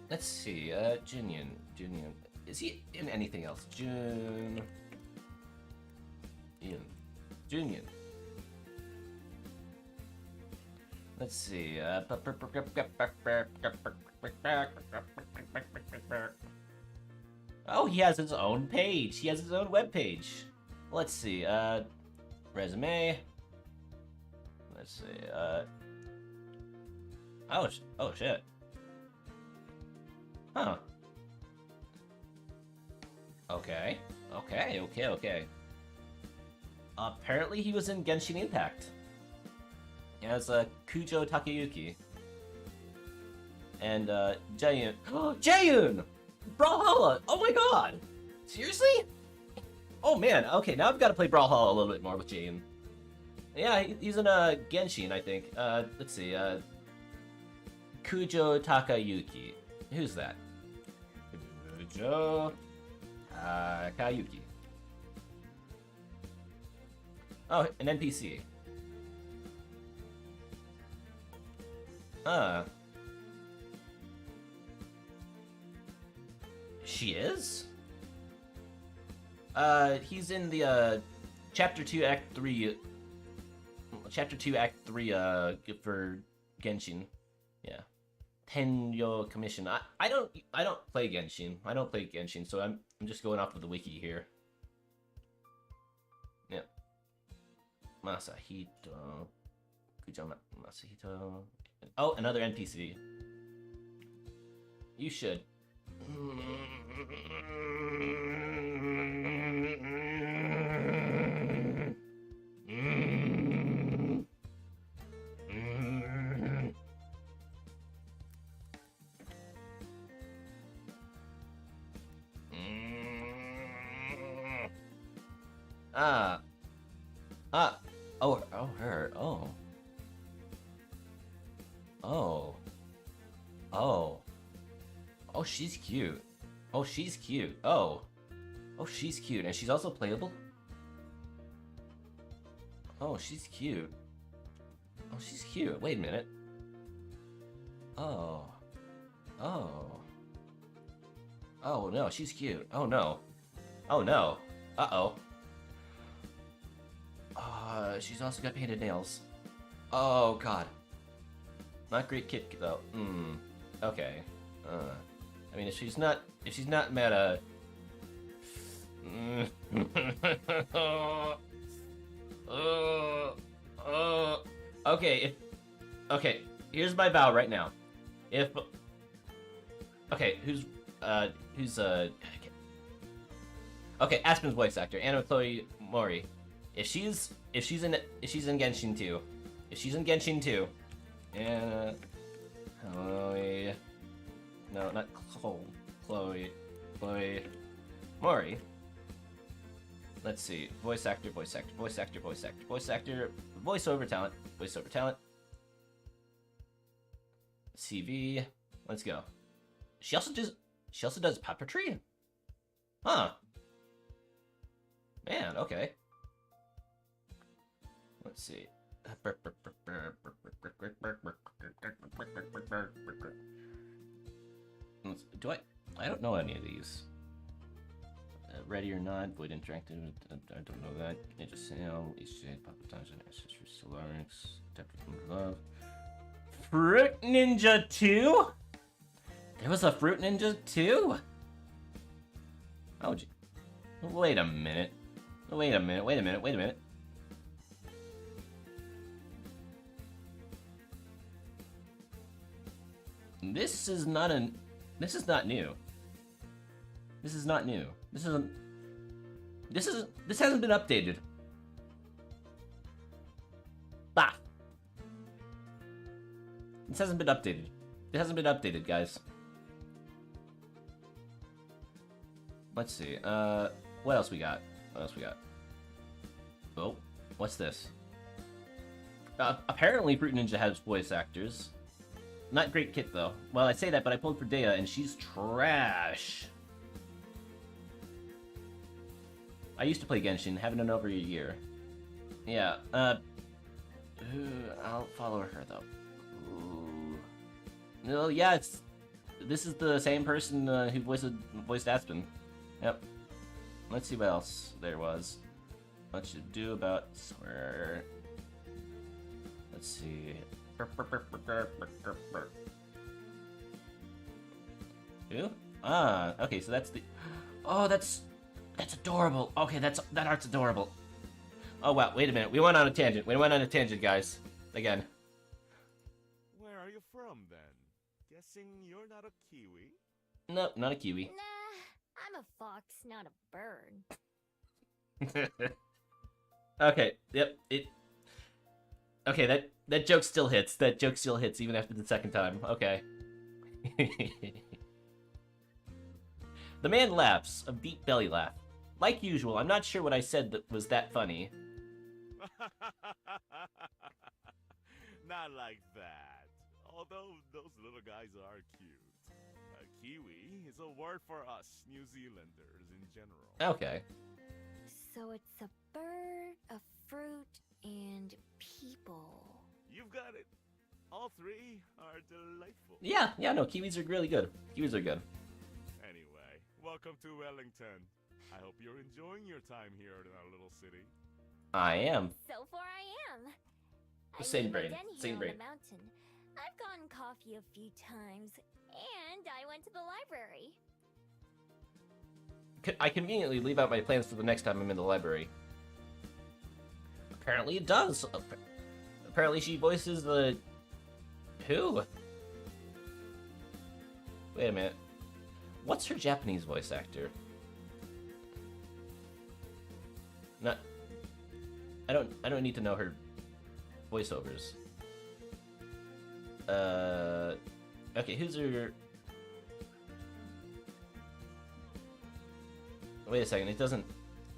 Let's see. Jun Yun. Jun Yun. Is he in anything else? Jun Yun. Jun Yun. Let's see. Oh, he has his own page. He has his own web page. Let's see. Resume. Let's see. Oh shit. Huh. Okay. Okay. Apparently he was in Genshin Impact as Kujo Takeyuki. And Jaeyoon. Jaeyoon! Brawlhalla! Oh my god! Seriously? Oh man, okay, now I've got to play Brawlhalla a little bit more with Jaeyoon. Yeah, he's in Genshin, I think. Let's see, Kujo Takayuki. Who's that? Kujo Takayuki. Oh, an NPC. She is? He's in the, Chapter 2, Act 3, Chapter 2, Act 3, for Genshin. Yeah. Tenyo Commission. I don't play Genshin. I don't play Genshin, so I'm just going off of the wiki here. Yeah. Masahito. Kujama Masahito. Oh, another NPC. You should. Oh, her. Oh. Oh, she's cute. Oh, she's cute. Oh, she's cute. And she's also playable? Oh, she's cute. Oh, she's cute. Wait a minute. Oh. Oh. Oh no, she's cute. Oh no. Oh no. Uh-oh. She's also got painted nails. Oh god. Not great kit though. Okay. I mean, if she's not meta. Okay. Okay. Here's my vow right now. Okay, okay, Aspen's voice actor, Anna Chloe Mori. If she's in Genshin 2, Anna Chloe, no, not Chloe Mori. Let's see, voice actor, voiceover talent. CV, let's go. She also does puppetry? Huh. Man, okay. Let's see. I don't know any of these. Ready or Not, Void Interactive, I don't know that. Ninja Sail, Eastshade, Puppetize, and Ancestry Solarix, Depth of Love. Fruit Ninja 2? There was a Fruit Ninja 2? Oh, gee. Wait a minute. This is not new. This hasn't been updated. Bah. This hasn't been updated. It hasn't been updated, guys. Let's see. What else we got? Oh, what's this? Apparently Fruit Ninja has voice actors. Not great kit, though. Well, I say that, but I pulled for Dea, and she's trash. I used to play Genshin, haven't in over a year. Yeah, I'll follow her, though. Ooh. No, yeah, this is the same person who voiced Aspen. Yep. Let's see what else there was. What should do about swear. Let's see. Who? Ah, okay, so that's the. Oh, that's adorable. Okay, that art's adorable. Oh wow, wait a minute. We went on a tangent, guys. Again. Where are you from, then? Guessing you're not a Kiwi? Nope, not a Kiwi. Nah, I'm a fox, not a bird. Okay, yep, Okay, that joke still hits. Even after the second time. Okay. The man laughs, a deep belly laugh. Like usual, I'm not sure what I said that was that funny. Not like that. Although those little guys are cute. A Kiwi is a word for us New Zealanders in general. Okay. So it's a bird, a fruit, and people. You've got it. All three are delightful. Yeah, no, Kiwis are really good. Anyway, welcome to Wellington. I hope you're enjoying your time here in our little city. I am. So far I am. Same brain. On the mountain. I've gotten coffee a few times, and I went to the library. I conveniently leave out my plans for the next time I'm in the library. Apparently it does. Apparently she voices the... Who? Wait a minute. What's her Japanese voice actor? Not... I don't need to know her voiceovers. Okay, who's her... Wait a second, it doesn't...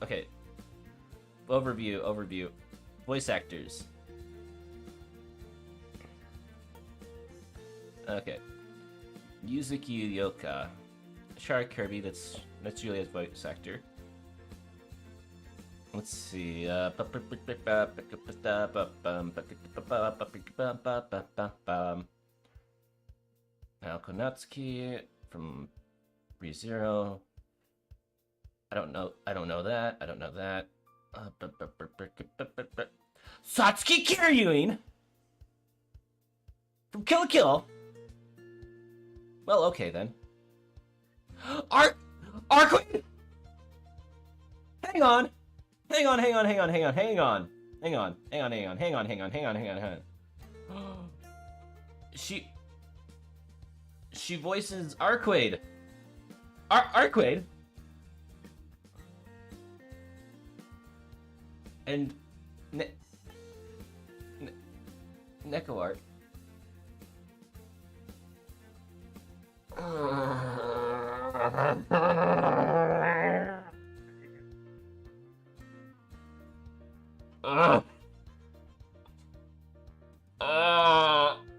Okay. Overview. Voice actors. Okay. Yuzuki Yoka. Shark Kirby, that's Julia's voice actor. Let's see. Konatsuki from ReZero. I don't know that. I don't know that. Satsuki Kiryuin from Kill la Kill. Well, okay then. Arquid! Hang on. She voices Arquid. Arquid? And Neko Art.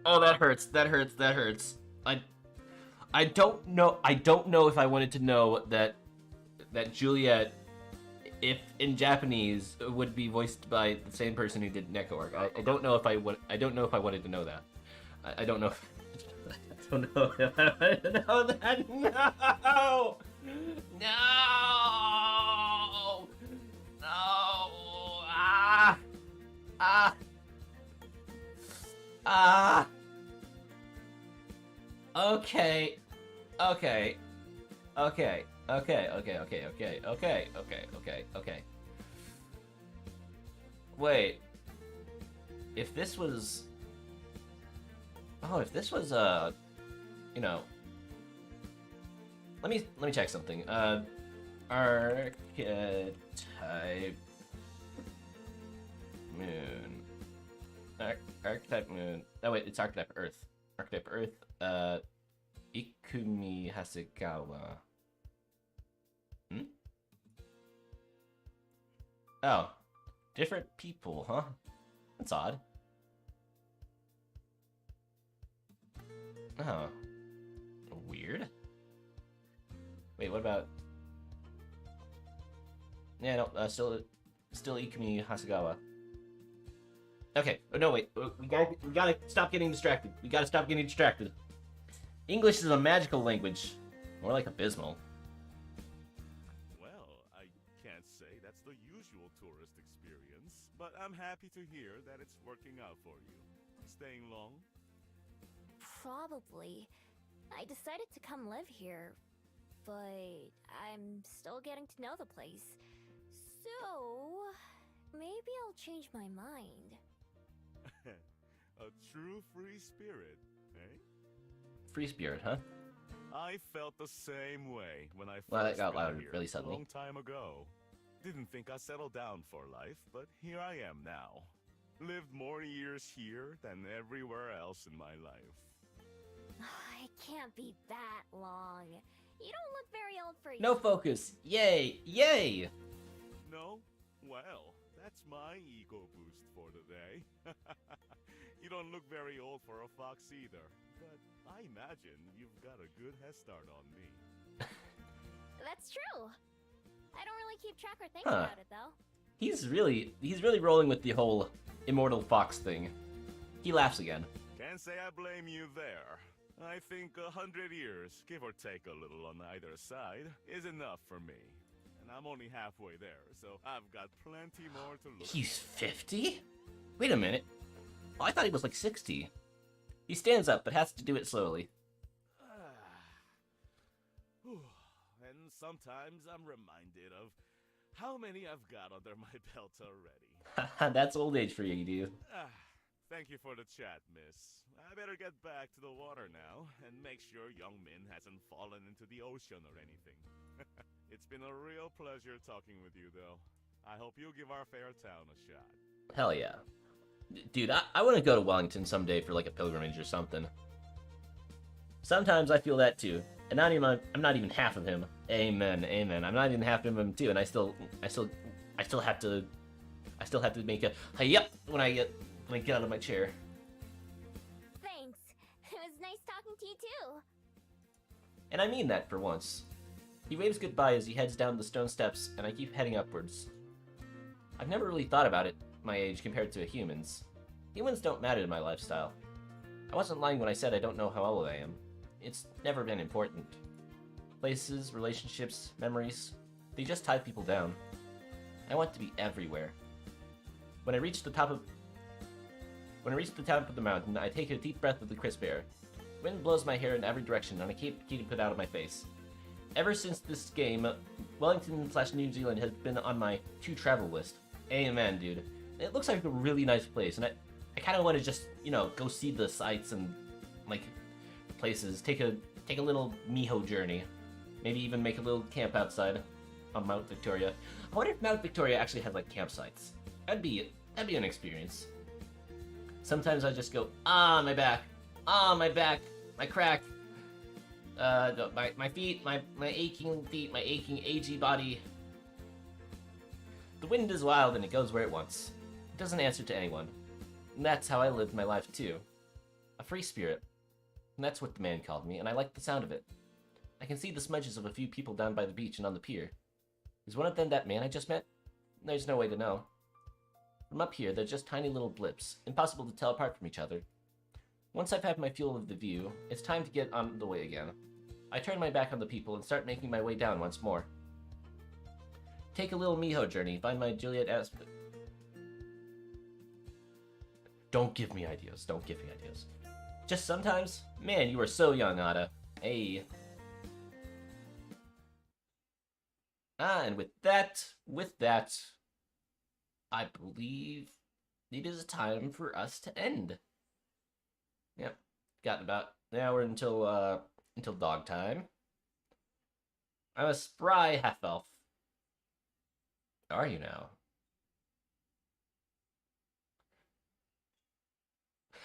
Oh, that hurts. That hurts. I don't know if I wanted to know that Juliet, if in Japanese, would be voiced by the same person who did Neko Arc. I don't know if I wanted to know that. I don't know. I don't know if I wanted to know that. No. Okay. Wait. If this was, you know, let me check something. Archetype moon. Archetype moon. Oh wait, it's archetype Earth. Archetype Earth. Ikumi Hasegawa. Oh, different people, huh? That's odd. Oh, weird. Wait, what about? Yeah, no, still Ikumi Hasegawa. Okay, no, wait, we gotta stop getting distracted. English is a magical language, more like abysmal. Well, I can't say that's the usual tourist experience, but I'm happy to hear that it's working out for you. Staying long? Probably. I decided to come live here, but I'm still getting to know the place. So, maybe I'll change my mind. A true free spirit, eh? Free spirit, huh? I felt the same way when I first Well, that got got loud here really a suddenly. long time ago. Didn't think I'd settle down for life, but here I am now. Lived more years here than everywhere else in my life. It can't be that long. You don't look very old for you. No focus. Yay! Yay! No? Well, that's my ego boost for the day. You don't look very old for a fox either, but I imagine you've got a good head start on me. That's true. I don't really keep track or think Huh. about it though. He's really rolling with the whole immortal fox thing. He laughs again. Can't say I blame you there. I think 100 years, give or take a little on either side, is enough for me. And I'm only halfway there, so I've got plenty more to look He's for. 50? Wait a minute. Oh, I thought he was like 60. He stands up, but has to do it slowly. And sometimes I'm reminded of how many I've got under my belt already. That's old age for you, dude. Thank you for the chat, miss. I better get back to the water now and make sure young Min hasn't fallen into the ocean or anything. It's been a real pleasure talking with you, though. I hope you'll give our fair town a shot. Hell yeah. Dude, I want to go to Wellington someday for like a pilgrimage or something. Sometimes I feel that too. And I'm not even half of him. Amen, amen. I'm not even half of him too, and I still have to make a hey-yup when I get out of my chair. Thanks. It was nice talking to you too. And I mean that for once. He waves goodbye as he heads down the stone steps, and I keep heading upwards. I've never really thought about it, my age compared to humans. Humans don't matter to my lifestyle. I wasn't lying when I said I don't know how old I am. it's never been important. Places, relationships, memories, they just tie people down. I want to be everywhere. When I reach the top of the mountain, I take a deep breath of the crisp air. Wind blows my hair in every direction, and I keep it out of my face. Ever since this game, Wellington/New Zealand has been on my to-travel list. Amen, dude. It looks like a really nice place, and I kind of want to just, you know, go see the sights and, like, places. Take a little Miho journey. Maybe even make a little camp outside on Mount Victoria. I wonder if Mount Victoria actually has, like, campsites. That'd be an experience. Sometimes I just go, my back, my crack, my feet, my aching feet, my aching agey body. The wind is wild and it goes where it wants. It doesn't answer to anyone. And that's how I lived my life too. A free spirit. And that's what the man called me, and I like the sound of it. I can see the smudges of a few people down by the beach and on the pier. Is one of them that man I just met? There's no way to know. From up here, they're just tiny little blips, impossible to tell apart from each other. Once I've had my fuel of the view, it's time to get on the way again. I turn my back on the people and start making my way down once more. Take a little Miho journey, find my Juliet ASPEN. Don't give me ideas, don't give me ideas. Just sometimes? Man, you are so young, Ada. Hey. And with that, I believe it is time for us to end. Yep, got about an hour until dog time. I'm a spry half-elf. Are you now?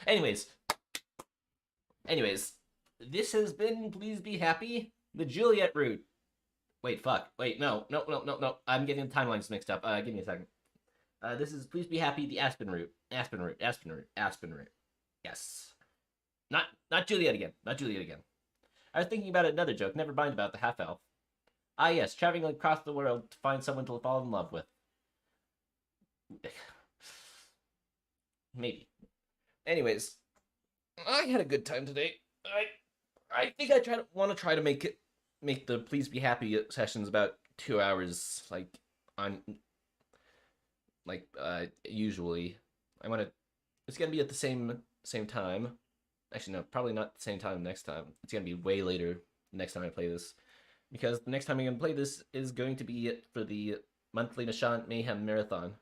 Anyways, this has been Please Be Happy, the Juliet route. Wait, no. I'm getting the timelines mixed up. Give me a second. This is Please Be Happy, the Aspen route. Aspen route. Yes. Not Juliet again. I was thinking about another joke, never mind about the half-elf. Ah yes, traveling across the world to find someone to fall in love with. Maybe. Anyways, I had a good time today. I think I want to try to make the Please Be Happy sessions about 2 hours, usually. It's gonna be at the same time. Actually, no, probably not the same time next time. It's gonna be way later next time I play this. Because the next time I'm gonna play this is going to be for the monthly Nishant Mayhem Marathon.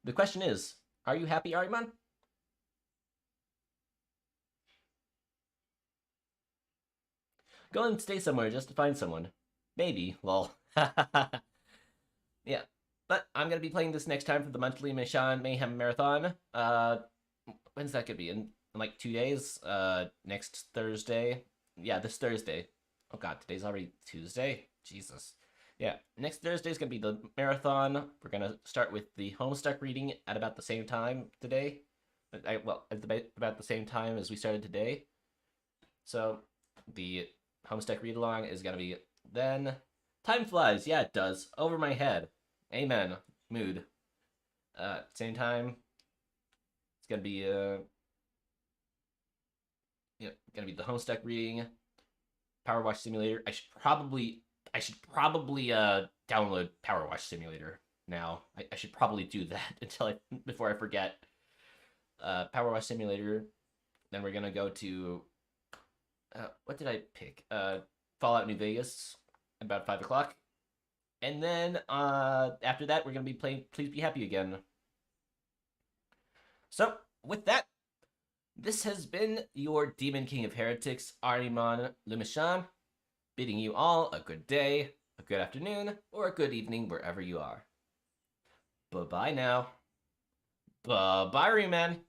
The question is, are you happy, Ahriman? Go and stay somewhere just to find someone. Maybe, lol. Yeah, but I'm gonna be playing this next time for the monthly Nishant Mayhem Marathon. When's that gonna be? In like 2 days? Next Thursday? Yeah, this Thursday. Oh god, today's already Tuesday? Jesus. Yeah, next Thursday's gonna be the marathon. We're gonna start with the Homestuck reading at about the same time today. At about the same time as we started today. So, the Homestuck read-along is gonna be then. Time flies, yeah it does. Over my head. Amen. Mood. Same time. It's gonna be gonna be the Homestuck reading, Power Wash Simulator. I should probably download Power Wash Simulator now. I should probably do that before I forget. Power Wash Simulator. Then we're gonna go to what did I pick? Fallout New Vegas about 5 o'clock. And then after that we're gonna be playing Please Be Happy again. So with that, this has been your Demon King of Heretics, Ahriman le Méchant, bidding you all a good day, a good afternoon, or a good evening wherever you are. Bye-bye now. Bye-bye, man.